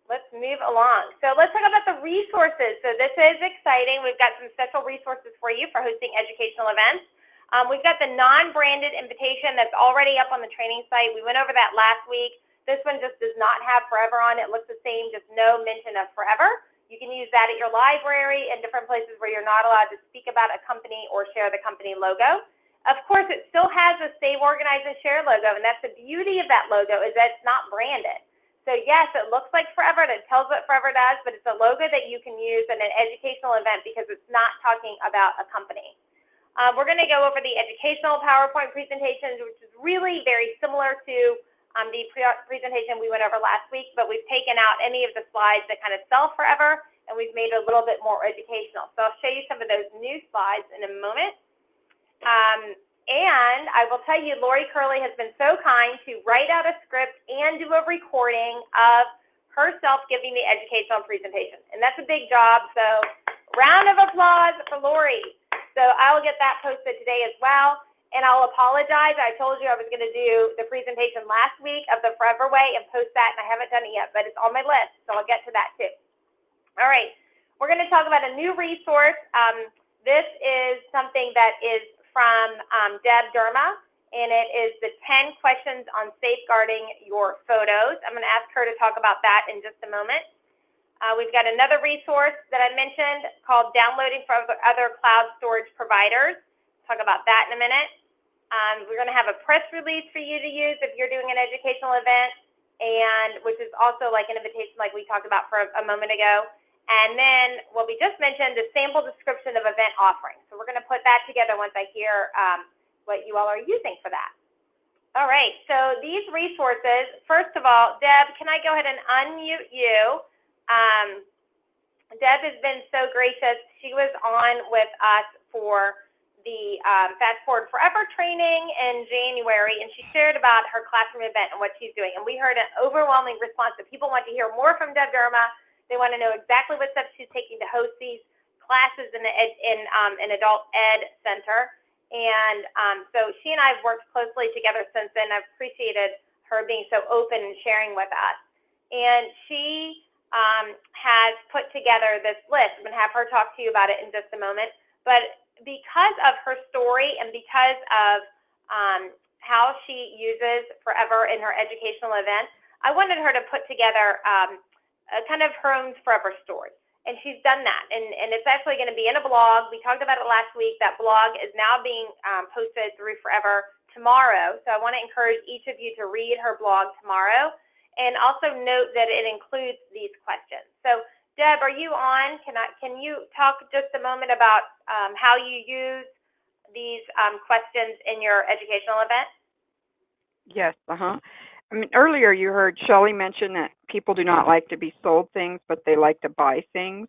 A: let's move along. So let's talk about the resources. So this is exciting. We've got some special resources for you for hosting educational events. We've got the non-branded invitation that's already up on the training site. We went over that last week. This one just does not have Forever on it. It looks the same, just no mention of Forever. You can use that at your library and different places where you're not allowed to speak about a company or share the company logo. Of course, it still has a Save, Organize, and Share logo, and that's the beauty of that logo is that it's not branded. So yes, it looks like Forever, and it tells what Forever does, but it's a logo that you can use in an educational event because it's not talking about a company. We're going to go over the educational PowerPoint presentations, which is really very similar to the presentation we went over last week, but we've taken out any of the slides that kind of sell Forever, and we've made it a little bit more educational. So I'll show you some of those new slides in a moment. And I will tell you, Lori Curley has been so kind to write out a script and do a recording of herself giving the educational presentation. And that's a big job, so round of applause for Lori. So I will get that posted today as well. And I'll apologize. I told you I was going to do the presentation last week of the Forever Way and post that, and I haven't done it yet, but it's on my list, so I'll get to that too. All right, we're going to talk about a new resource. This is something that is from Deb Derma, and it is the 10 questions on safeguarding your photos. I'm going to ask her to talk about that in just a moment. We've got another resource that I mentioned called Downloading for Other Cloud Storage Providers. Talk about that in a minute. We're going to have a press release for you to use if you're doing an educational event, and which is also like an invitation like we talked about for a moment ago. And then what we just mentioned, the sample description of event offerings. So we're going to put that together once I hear what you all are using for that. All right, so these resources, first of all, Deb, can I go ahead and unmute you? Deb has been so gracious. She was on with us for the Fast Forward Forever training in January, and she shared about her classroom event and what she's doing. And we heard an overwhelming response that people want to hear more from Deb Derma. They want to know exactly what steps she's taking to host these classes in an adult ed center. And so she and I have worked closely together since then. I've appreciated her being so open and sharing with us. And she has put together this list. I'm going to have her talk to you about it in just a moment. But because of her story and because of how she uses Forever in her educational events, I wanted her to put together kind of her own Forever story. And she's done that. And it's actually going to be in a blog. We talked about it last week. That blog is now being posted through Forever tomorrow. So I want to encourage each of you to read her blog tomorrow. And also note that it includes these questions. So Deb, are you on? Can you talk just a moment about how you use these questions in your educational event?
E: Yes, I mean, earlier you heard Shelley mention that people do not like to be sold things, but they like to buy things.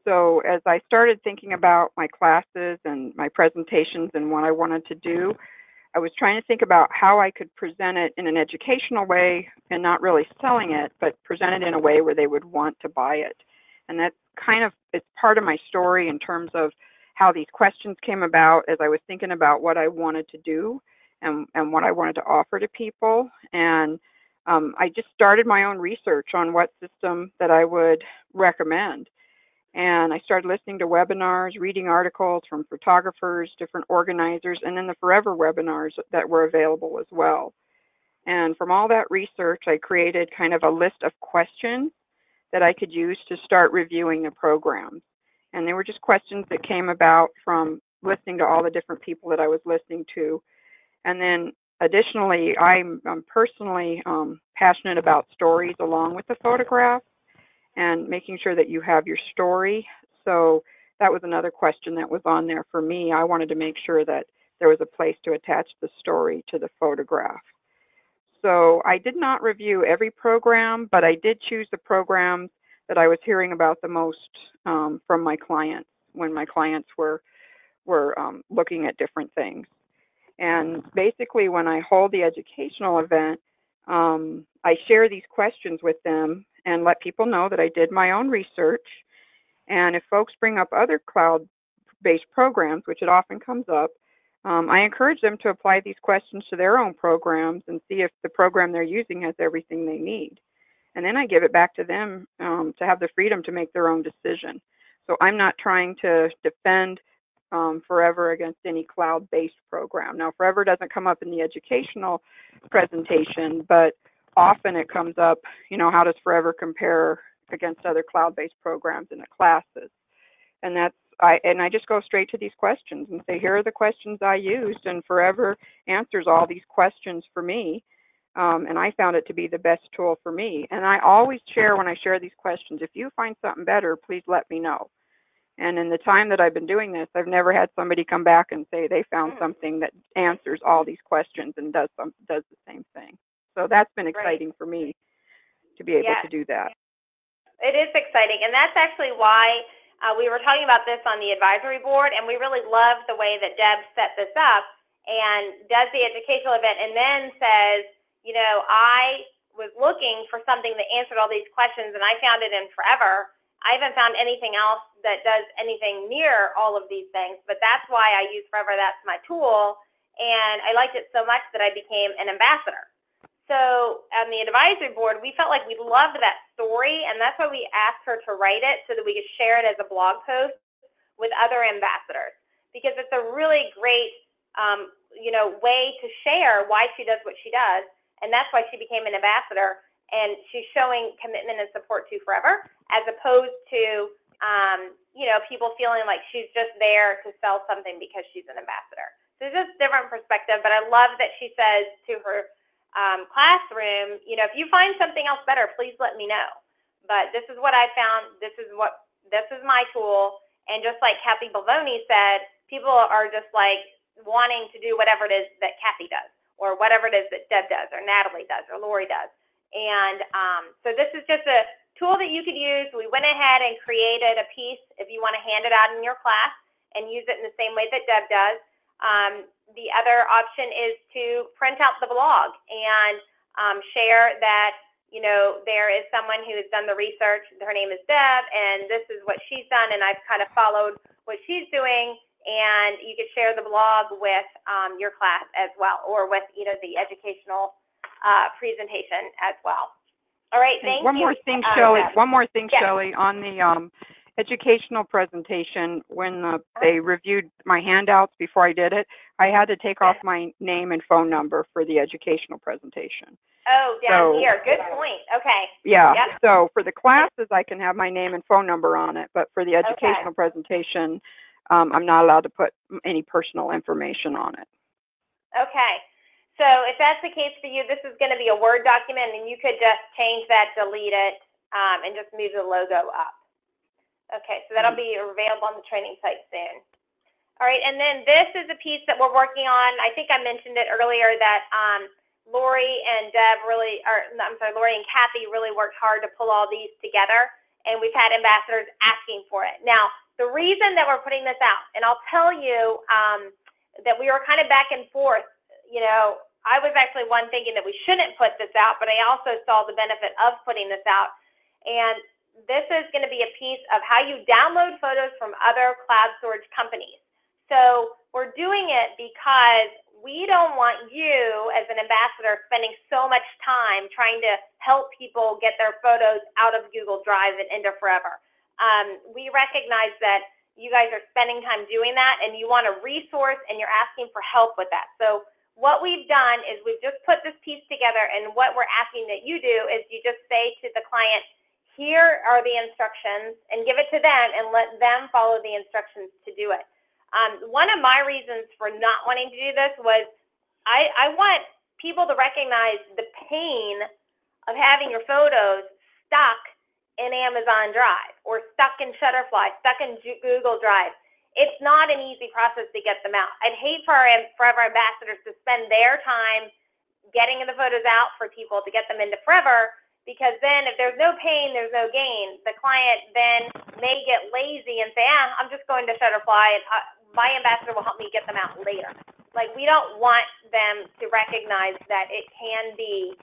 E: So as I started thinking about my classes and my presentations and what I wanted to do, I was trying to think about how I could present it in an educational way and not really selling it, but present it in a way where they would want to buy it. And that's kind of, it's part of my story in terms of how these questions came about as I was thinking about what I wanted to do and what I wanted to offer to people. And I just started my own research on what system that I would recommend. And I started listening to webinars, reading articles from photographers, different organizers, and then the Forever webinars that were available as well. And from all that research, I created kind of a list of questions that I could use to start reviewing the programs. And they were just questions that came about from listening to all the different people that I was listening to. And then additionally, I'm personally passionate about stories along with the photographs and making sure that you have your story. So that was another question that was on there for me. I wanted to make sure that there was a place to attach the story to the photograph. So I did not review every program, but I did choose the programs that I was hearing about the most from my clients when my clients were looking at different things. And basically, when I hold the educational event, I share these questions with them and let people know that I did my own research. And if folks bring up other cloud-based programs, which it often comes up, I encourage them to apply these questions to their own programs and see if the program they're using has everything they need. And then I give it back to them to have the freedom to make their own decision. So I'm not trying to defend Forever against any cloud-based program. Now, Forever doesn't come up in the educational presentation, but often it comes up, you know, how does Forever compare against other cloud-based programs in the classes? And that's I just go straight to these questions and say, here are the questions I used, and Forever answers all these questions for me. And I found it to be the best tool for me. And I always share when I share these questions, if you find something better, please let me know. And in the time that I've been doing this, I've never had somebody come back and say they found something that answers all these questions and does the same thing. So that's been exciting for me to be able to do that.
A: It is exciting, and that's actually why we were talking about this on the advisory board, and we really love the way that Deb set this up and does the educational event and then says, you know, I was looking for something that answered all these questions, and I found it in Forever. I haven't found anything else that does anything near all of these things, but that's why I use Forever. That's my tool, and I liked it so much that I became an ambassador. So on the advisory board, we felt like we loved that story, and that's why we asked her to write it so that we could share it as a blog post with other ambassadors, because it's a really great, you know, way to share why she does what she does, and that's why she became an ambassador, and she's showing commitment and support to Forever, as opposed to, you know, people feeling like she's just there to sell something because she's an ambassador. So it's just a different perspective, but I love that she says to her classroom, you know, if you find something else better, please let me know. But this is what I found. This is my tool. And just like Kathy Balvoni said, people are just like wanting to do whatever it is that Kathy does, or whatever it is that Deb does, or Natalie does, or Lori does. And so this is just a tool that you could use. We went ahead and created a piece if you want to hand it out in your class and use it in the same way that Deb does. The other option is to print out the blog and share that, you know, there is someone who has done the research. Her name is Deb, and this is what she's done, and I've kind of followed what she's doing. And you could share the blog with your class as well, or with, you know, the educational presentation as well. All right, thank you.
E: One more thing, Shelley, on the educational presentation, when they reviewed my handouts before I did it, I had to take off my name and phone number for the educational presentation.
A: Oh, down here. Good point. Okay.
E: Yeah. Yep. So for the classes, I can have my name and phone number on it, but for the educational presentation, I'm not allowed to put any personal information on it.
A: Okay. So if that's the case for you, this is going to be a Word document, and you could just change that, delete it, and just move the logo up. Okay, so that'll be available on the training site soon. All right, and then this is a piece that we're working on. I think I mentioned it earlier that Lori and Kathy really worked hard to pull all these together, and we've had ambassadors asking for it. Now, the reason that we're putting this out, and I'll tell you that we were kind of back and forth. You know, I was actually one thinking that we shouldn't put this out, but I also saw the benefit of putting this out. And this is going to be a piece of how you download photos from other cloud storage companies. So we're doing it because we don't want you as an ambassador spending so much time trying to help people get their photos out of Google Drive and into Forever. We recognize that you guys are spending time doing that, and you want a resource, and you're asking for help with that. So what we've done is we've just put this piece together, and what we're asking that you do is you just say to the client, here are the instructions, and give it to them and let them follow the instructions to do it. One of my reasons for not wanting to do this was I want people to recognize the pain of having your photos stuck in Amazon Drive or stuck in Shutterfly, stuck in Google Drive. It's not an easy process to get them out. I'd hate for our Forever ambassadors to spend their time getting the photos out for people to get them into Forever, because then if there's no pain, there's no gain. The client then may get lazy and say, I'm just going to Shutterfly, and my ambassador will help me get them out later. Like, we don't want them to recognize that it can be,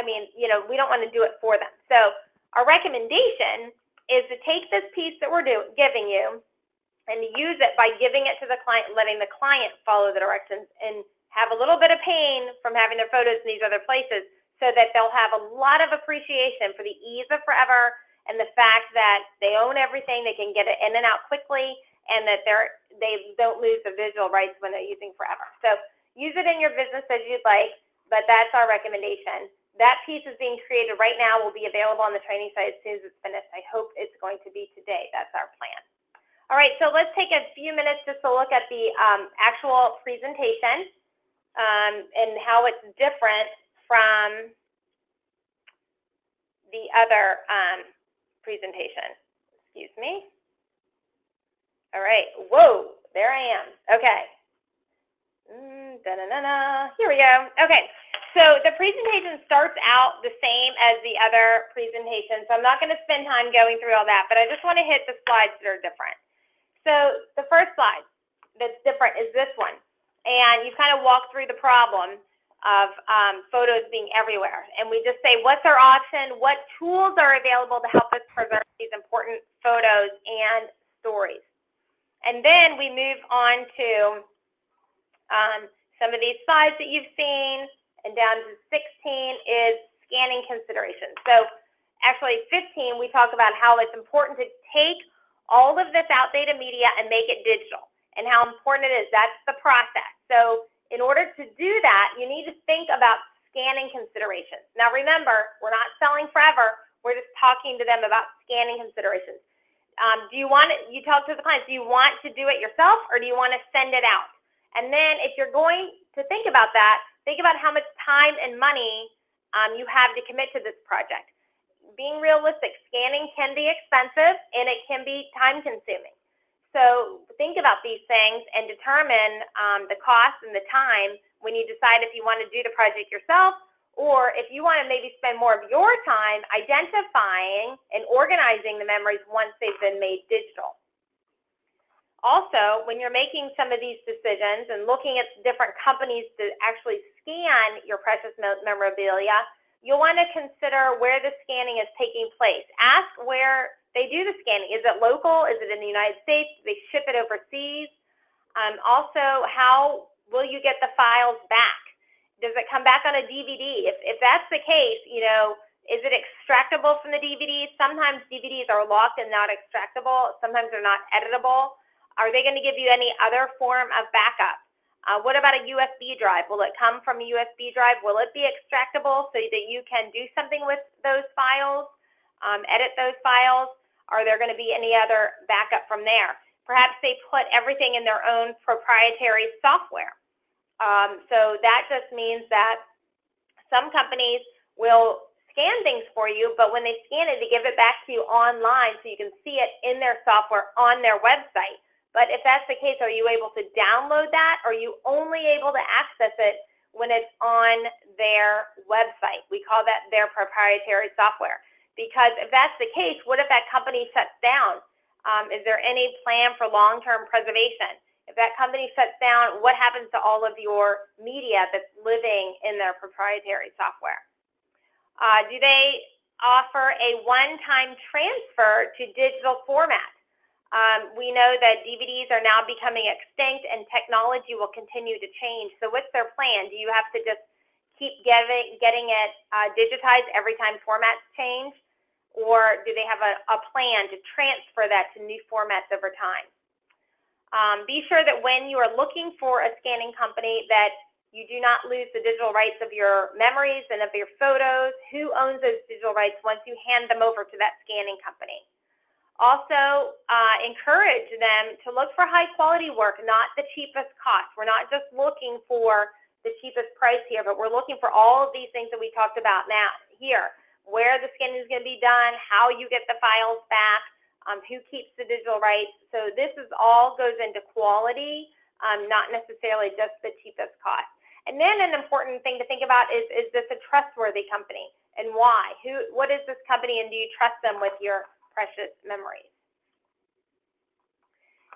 A: we don't want to do it for them. So our recommendation is to take this piece that we're giving you and use it by giving it to the client, letting the client follow the directions, and have a little bit of pain from having their photos in these other places, so that they'll have a lot of appreciation for the ease of Forever and the fact that they own everything, they can get it in and out quickly, and that they don't lose the visual rights when they're using Forever. So use it in your business as you'd like, but that's our recommendation. That piece is being created right now, will be available on the training site as soon as it's finished. I hope it's going to be today. That's our plan. All right, so let's take a few minutes just to look at the actual presentation and how it's different from the other presentation. Excuse me. All right, whoa, there I am. Okay. Here we go. Okay, so the presentation starts out the same as the other presentation, so I'm not going to spend time going through all that, but I just want to hit the slides that are different. So the first slide that's different is this one, and you've kind of walked through the problem of photos being everywhere, and we just say, what's our option? What tools are available to help us preserve these important photos and stories? And then we move on to some of these slides that you've seen, and down to 16 is scanning considerations. So actually 15, we talk about how it's important to take all of this outdated media and make it digital, and how important it is. That's the process. So in order to do that, you need to think about scanning considerations. Now remember, we're not selling forever. We're just talking to them about scanning considerations. Do you want it, you talk to the clients, do you want to do it yourself, or do you want to send it out? And then if you're going to think about that, think about how much time and money you have to commit to this project. Being realistic, scanning can be expensive and it can be time consuming. So think about these things and determine the cost and the time when you decide if you want to do the project yourself, or if you want to maybe spend more of your time identifying and organizing the memories once they've been made digital. Also, when you're making some of these decisions and looking at different companies to actually scan your precious memorabilia, you'll want to consider where the scanning is taking place. Ask where they do the scanning. Is it local? Is it in the United States? Do they ship it overseas? Also, how will you get the files back? Does it come back on a DVD? If that's the case, you know, is it extractable from the DVD? Sometimes DVDs are locked and not extractable. Sometimes they're not editable. Are they going to give you any other form of backup? What about a USB drive? Will it come from a USB drive? Will it be extractable so that you can do something with those files, edit those files? Are there going to be any other backup from there? Perhaps they put everything in their own proprietary software. So that just means that some companies will scan things for you, but when they scan it, they give it back to you online so you can see it in their software on their website. But if that's the case, are you able to download that? Or are you only able to access it when it's on their website? We call that their proprietary software. Because if that's the case, what if that company shuts down? Is there any plan for long-term preservation? If that company shuts down, what happens to all of your media that's living in their proprietary software? Do they offer a one-time transfer to digital format? We know that DVDs are now becoming extinct and technology will continue to change. So what's their plan? Do you have to just keep getting it digitized every time formats change? Or do they have a plan to transfer that to new formats over time? Be sure that when you are looking for a scanning company that you do not lose the digital rights of your memories and of your photos. Who owns those digital rights once you hand them over to that scanning company? Also, encourage them to look for high quality work, not the cheapest cost. We're not just looking for the cheapest price here, but we're looking for all of these things that we talked about now here, where the scanning is going to be done, how you get the files back, who keeps the digital rights. So this is all goes into quality, not necessarily just the cheapest cost. And then an important thing to think about is this a trustworthy company, and why? What is this company, and do you trust them with your precious memories?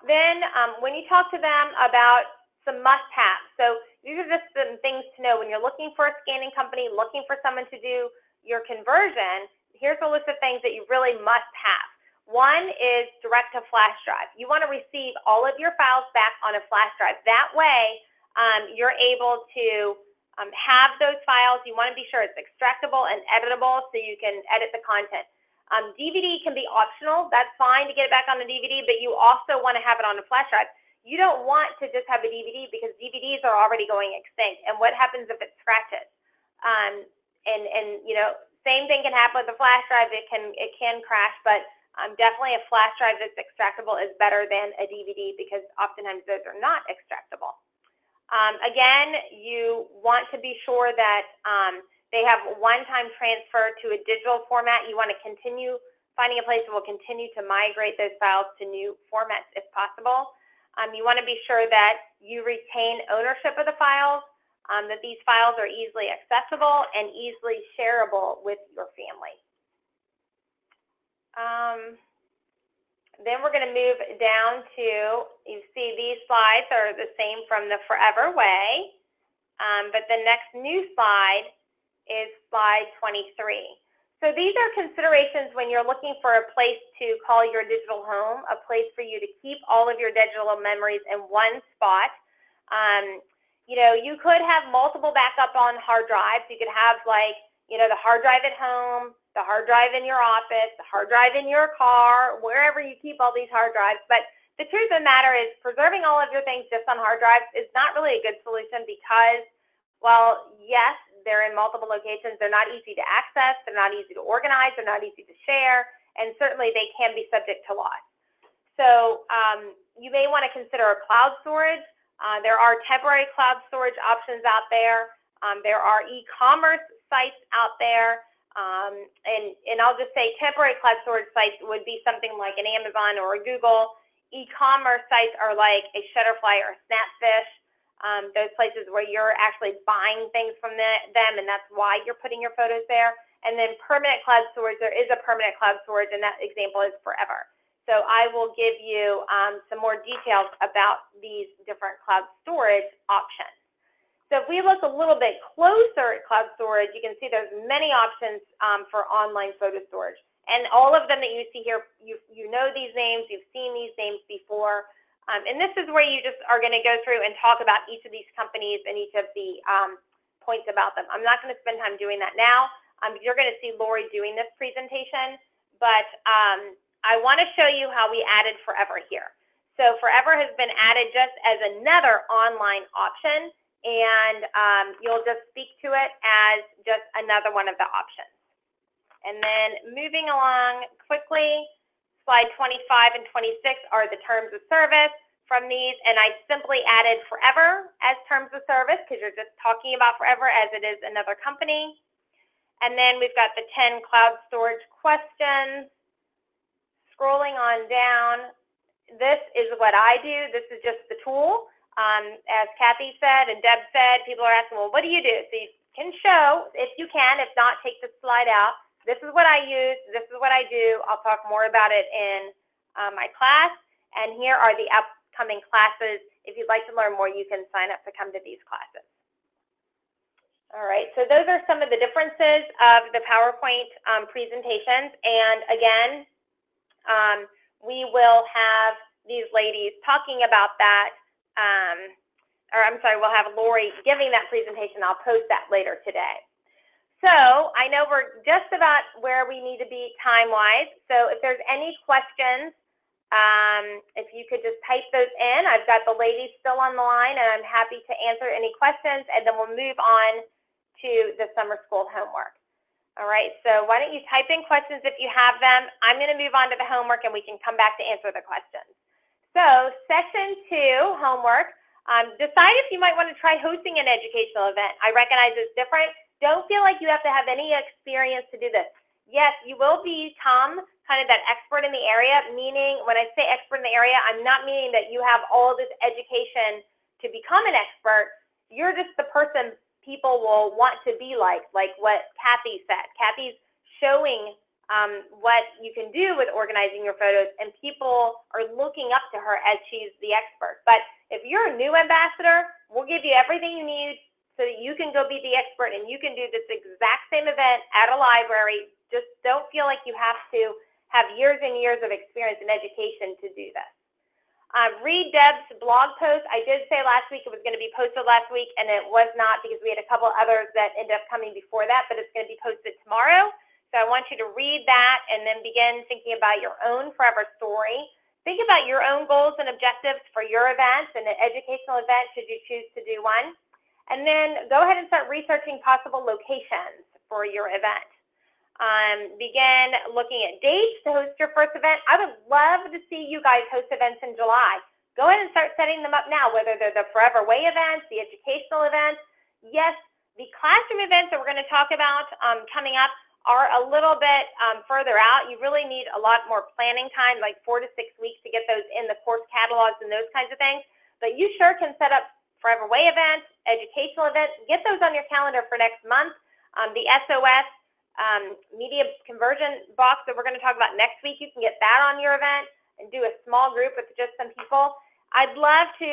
A: Then when you talk to them about some must-haves, so these are just some things to know when you're looking for a scanning company, looking for someone to do your conversion. Here's a list of things that you really must have. One is direct to flash drive. You want to receive all of your files back on a flash drive. That way you're able to have those files. You want to be sure it's extractable and editable so you can edit the content. DVD can be optional. That's fine to get it back on the DVD, but you also want to have it on a flash drive. You don't want to just have a DVD because DVDs are already going extinct. And what happens if it scratches? And you know, same thing can happen with the flash drive. It can crash, but Definitely a flash drive that's extractable is better than a DVD because oftentimes those are not extractable. Again, you want to be sure that they have one-time transfer to a digital format. You want to continue finding a place that will continue to migrate those files to new formats if possible. You want to be sure that you retain ownership of the files, that these files are easily accessible and easily shareable with your family. Then we're going to move down to, you see these slides are the same from the Forever Way, but the next new slide is slide 23. So these are considerations when you're looking for a place to call your digital home, a place for you to keep all of your digital memories in one spot. You know, you could have multiple backup on hard drives. You could have like, you know, the hard drive at home, the hard drive in your office, the hard drive in your car, wherever you keep all these hard drives. But the truth of the matter is preserving all of your things just on hard drives is not really a good solution because, well, yes, they're in multiple locations. They're not easy to access. They're not easy to organize. They're not easy to share. And certainly they can be subject to loss. So you may want to consider a cloud storage. There are temporary cloud storage options out there. There are e-commerce sites out there. And I'll just say temporary cloud storage sites would be something like an Amazon or a Google. E-commerce sites are like a Shutterfly or a Snapfish, those places where you're actually buying things from them, and that's why you're putting your photos there. And then permanent cloud storage, there is a permanent cloud storage, and that example is Forever. So I will give you some more details about these different cloud storage options. So if we look a little bit closer at cloud storage, you can see there's many options for online photo storage. And all of them that you see here, you know these names, you've seen these names before. And this is where you just are going to go through and talk about each of these companies and each of the points about them. I'm not going to spend time doing that now. You're going to see Lori doing this presentation. But I want to show you how we added Forever here. So Forever has been added just as another online option. And you'll just speak to it as just another one of the options. And then moving along quickly, slide 25 and 26 are the terms of service from these, and I simply added Forever as terms of service because you're just talking about Forever as it is another company. And then we've got the 10 cloud storage questions. Scrolling on down, this is what I do. This is just the tool. As Kathy said and Deb said, people are asking, well, what do you do? So you can show, if you can, if not, take the slide out. This is what I use. This is what I do. I'll talk more about it in my class. And here are the upcoming classes. If you'd like to learn more, you can sign up to come to these classes. All right, so those are some of the differences of the PowerPoint presentations. And again, we will have these ladies talking about that. Or I'm sorry, we'll have Lori giving that presentation. I'll post that later today. So I know we're just about where we need to be time-wise. So if there's any questions, if you could just type those in. I've got the ladies still on the line, and I'm happy to answer any questions, and then we'll move on to the summer school homework. All right, so why don't you type in questions if you have them. I'm going to move on to the homework, and we can come back to answer the questions. So session 2, homework, decide if you might want to try hosting an educational event. I recognize it's different. Don't feel like you have to have any experience to do this. Yes, you will become kind of that expert in the area, meaning when I say expert in the area, I'm not meaning that you have all this education to become an expert. You're just the person people will want to be like what Kathy said. Kathy's showing what you can do with organizing your photos, and people are looking up to her as she's the expert. But if you're a new ambassador, we'll give you everything you need so that you can go be the expert and you can do this exact same event at a library. Just don't feel like you have to have years and years of experience in education to do this. Read Deb's blog post. I did say last week it was going to be posted last week, and it was not because we had a couple others that ended up coming before that, but it's going to be posted tomorrow. So I want you to read that and then begin thinking about your own Forever story. Think about your own goals and objectives for your events and an educational event should you choose to do one. And then go ahead and start researching possible locations for your event. begin looking at dates to host your first event. I would love to see you guys host events in July. Go ahead and start setting them up now, whether they're the Forever Way events, the educational events. Yes, the classroom events that we're going to talk about coming up are a little bit further out. You really need a lot more planning time, like 4 to 6 weeks to get those in the course catalogs and those kinds of things. But you sure can set up Forever Way events, educational events. Get those on your calendar for next month. The SOS media conversion box that we're going to talk about next week, you can get that on your event and do a small group with just some people. I'd love to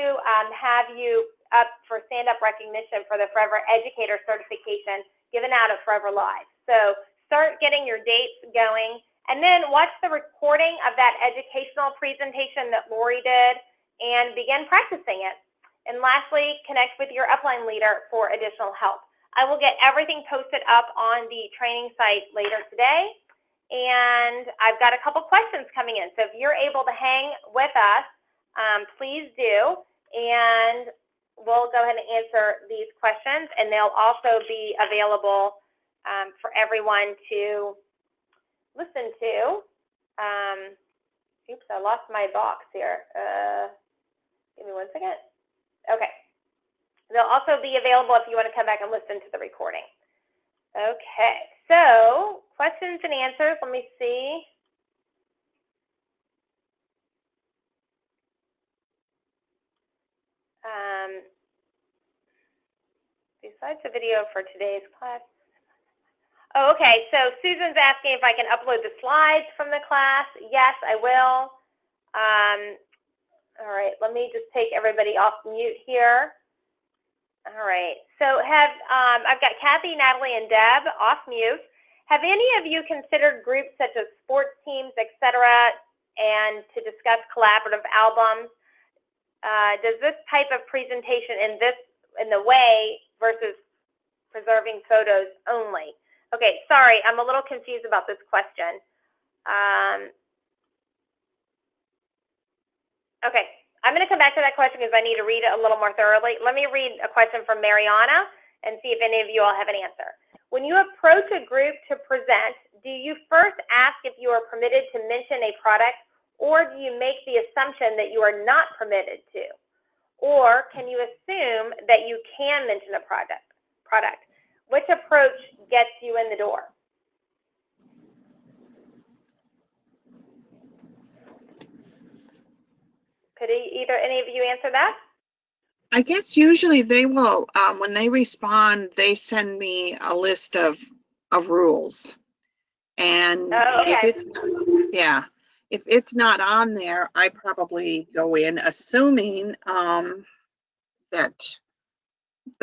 A: have you up for stand-up recognition for the Forever Educator certification given out at Forever Live. So start getting your dates going, and then watch the recording of that educational presentation that Lori did and begin practicing it. And lastly, connect with your upline leader for additional help. I will get everything posted up on the training site later today, and I've got a couple questions coming in. So if you're able to hang with us, please do, and we'll go ahead and answer these questions, and they'll also be available for everyone to listen to. Oops, I lost my box here. Give me 1 second. Okay. They'll also be available if you want to come back and listen to the recording. Okay, so questions and answers. Let me see. Besides the video for today's class. Oh, okay, so Susan's asking if I can upload the slides from the class. Yes, I will. All right, let me just take everybody off mute here. All right, so I've got Kathy, Natalie, and Deb off mute. Have any of you considered groups such as sports teams, etc., and to discuss collaborative albums? Does this type of presentation in the way versus preserving photos only? Okay, sorry, I'm a little confused about this question. Okay. I'm going to come back to that question because I need to read it a little more thoroughly. Let me read a question from Mariana and see if any of you all have an answer. When you approach a group to present, do you first ask if you are permitted to mention a product, or do you make the assumption that you are not permitted to? Or can you assume that you can mention a product? Which approach gets you in the door? Could either any of you answer that?
B: I guess usually they will, when they respond, they send me a list of rules. And if it's not on there, I probably go in assuming that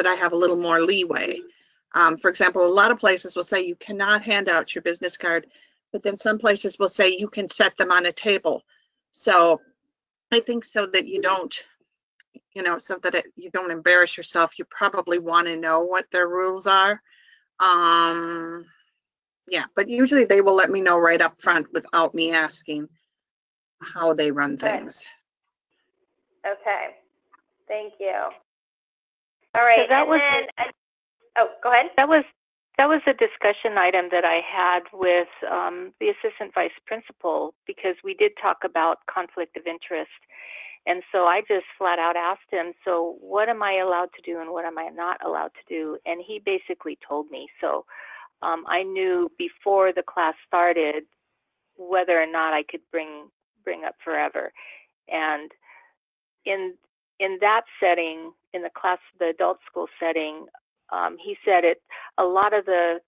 B: I have a little more leeway. For example, a lot of places will say you cannot hand out your business card, but then some places will say you can set them on a table. So I think so that you don't, so that you don't embarrass yourself, you probably want to know what their rules are. Yeah, but usually they will let me know right up front without me asking how they run things.
A: Okay, thank you. All right, oh, go ahead.
D: That was a discussion item that I had with the assistant vice principal, because we did talk about conflict of interest. And so I just flat out asked him, so what am I allowed to do and what am I not allowed to do? And he basically told me. So I knew before the class started whether or not I could bring up Forever. And in that setting, in the class, the adult school setting, he said a lot of the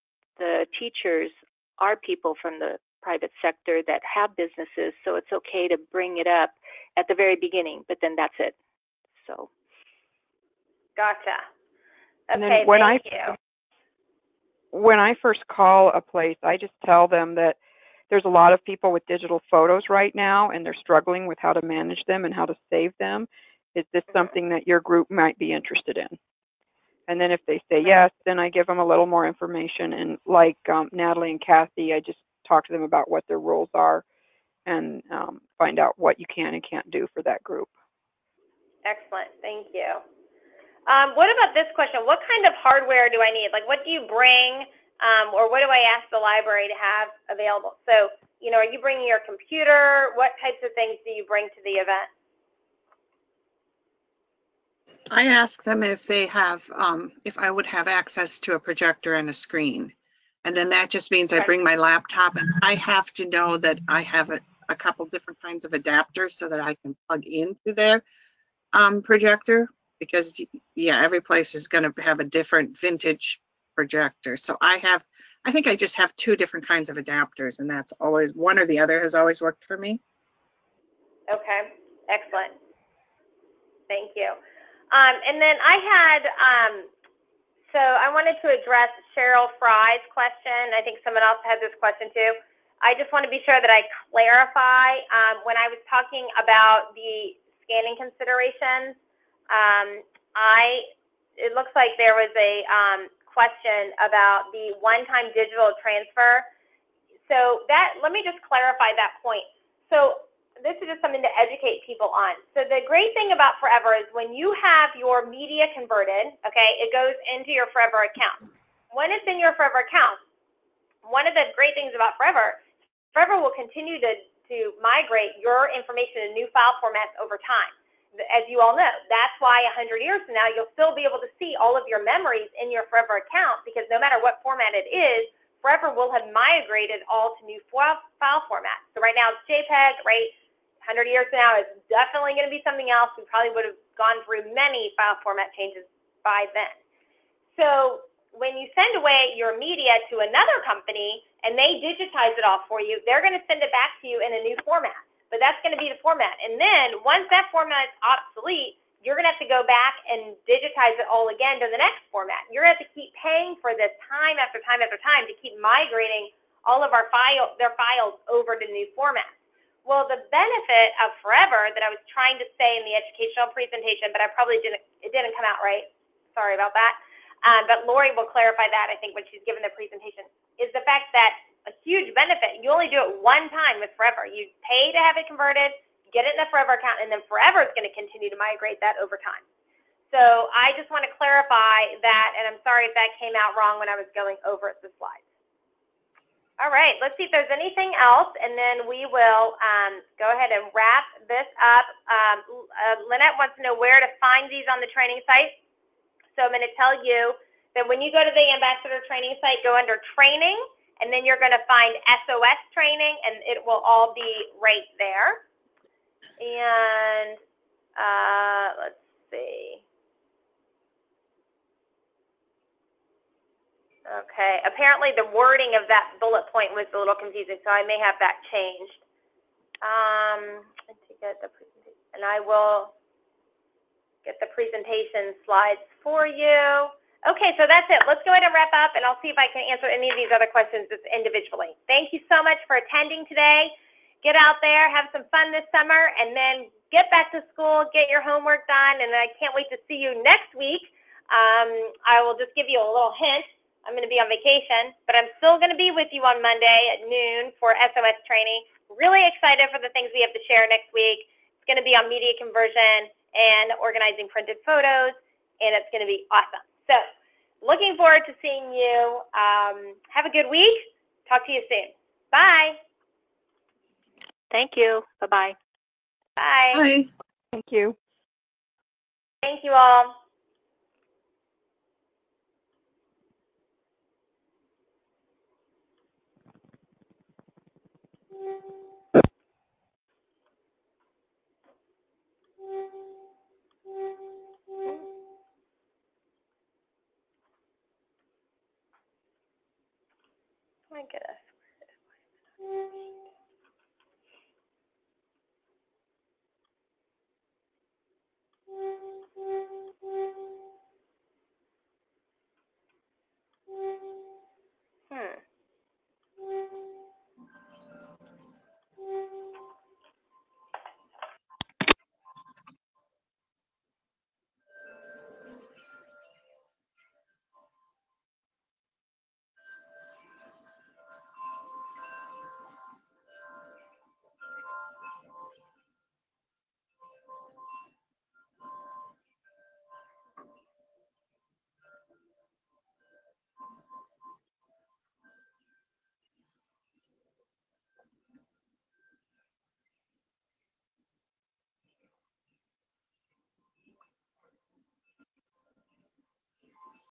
D: teachers are people from the private sector that have businesses, so it's okay to bring it up at the very beginning, but then that's it. So.
A: Gotcha. Okay,
E: and then
A: thank you.
E: When I first call a place, I just tell them that there's a lot of people with digital photos right now, and they're struggling with how to manage them and how to save them. Is this something that your group might be interested in? And then if they say yes, then I give them a little more information. And like Natalie and Kathy, I just talk to them about what their rules are and find out what you can and can't do for that group.
A: Excellent, thank you. What about this question? What kind of hardware do I need? Like, what do you bring or what do I ask the library to have available? So, you know, are you bringing your computer? What types of things do you bring to the event?
B: I ask them if they have, if I would have access to a projector and a screen. And then that just means I bring my laptop, and I have to know that I have a couple different kinds of adapters so that I can plug into their projector, because yeah, every place is going to have a different vintage projector. So I think I just have 2 different kinds of adapters, and that's always, one or the other has always worked for me.
A: Okay, excellent. Thank you. And then I had, so I wanted to address Cheryl Fry's question. I think someone else had this question too. I just want to be sure that I clarify, when I was talking about the scanning considerations, it looks like there was a question about the one-time digital transfer. So let me just clarify that point. So this is just something to educate people on. So the great thing about Forever is when you have your media converted, okay, it goes into your Forever account. When it's in your Forever account, one of the great things about Forever will continue to migrate your information in new file formats over time. As you all know, that's why 100 years from now, you'll still be able to see all of your memories in your Forever account, because no matter what format it is, Forever will have migrated all to new file formats. So right now it's JPEG, right? 100 years from now, it's definitely going to be something else. We probably would have gone through many file format changes by then. So when you send away your media to another company and they digitize it all for you, they're going to send it back to you in a new format. But that's going to be the format. And then once that format is obsolete, you're going to have to go back and digitize it all again to the next format. You're going to have to keep paying for this time after time after time to keep migrating all of their files over to new formats. Well, the benefit of Forever that I was trying to say in the educational presentation, but it didn't come out right. Sorry about that. But Lori will clarify that, I think, when she's given the presentation, is the fact that a huge benefit, you only do it one time with Forever. You pay to have it converted, get it in the Forever account, and then Forever is going to continue to migrate that over time. So I just want to clarify that, and I'm sorry if that came out wrong when I was going over the slides. All right, let's see if there's anything else, and then we will go ahead and wrap this up. Lynette wants to know where to find these on the training site. So I'm going to tell you that when you go to the Ambassador training site, go under training, and then you're going to find SOS training, and it will all be right there. And let's see. Okay, apparently the wording of that bullet point was a little confusing, so I may have that changed. And I will get the presentation slides for you. Okay, so that's it. Let's go ahead and wrap up, and I'll see if I can answer any of these other questions just individually. Thank you so much for attending today. Get out there, have some fun this summer, and then get back to school, get your homework done, and I can't wait to see you next week. I will just give you a little hint. I'm going to be on vacation, but I'm still going to be with you on Monday at noon for SOS training. Really excited for the things we have to share next week. It's going to be on media conversion and organizing printed photos, and it's going to be awesome. So looking forward to seeing you. Have a good week. Talk to you soon. Bye.
D: Thank you. Bye-bye.
A: Bye.
B: Bye.
E: Thank you.
A: Thank you all. My goodness. Hmm.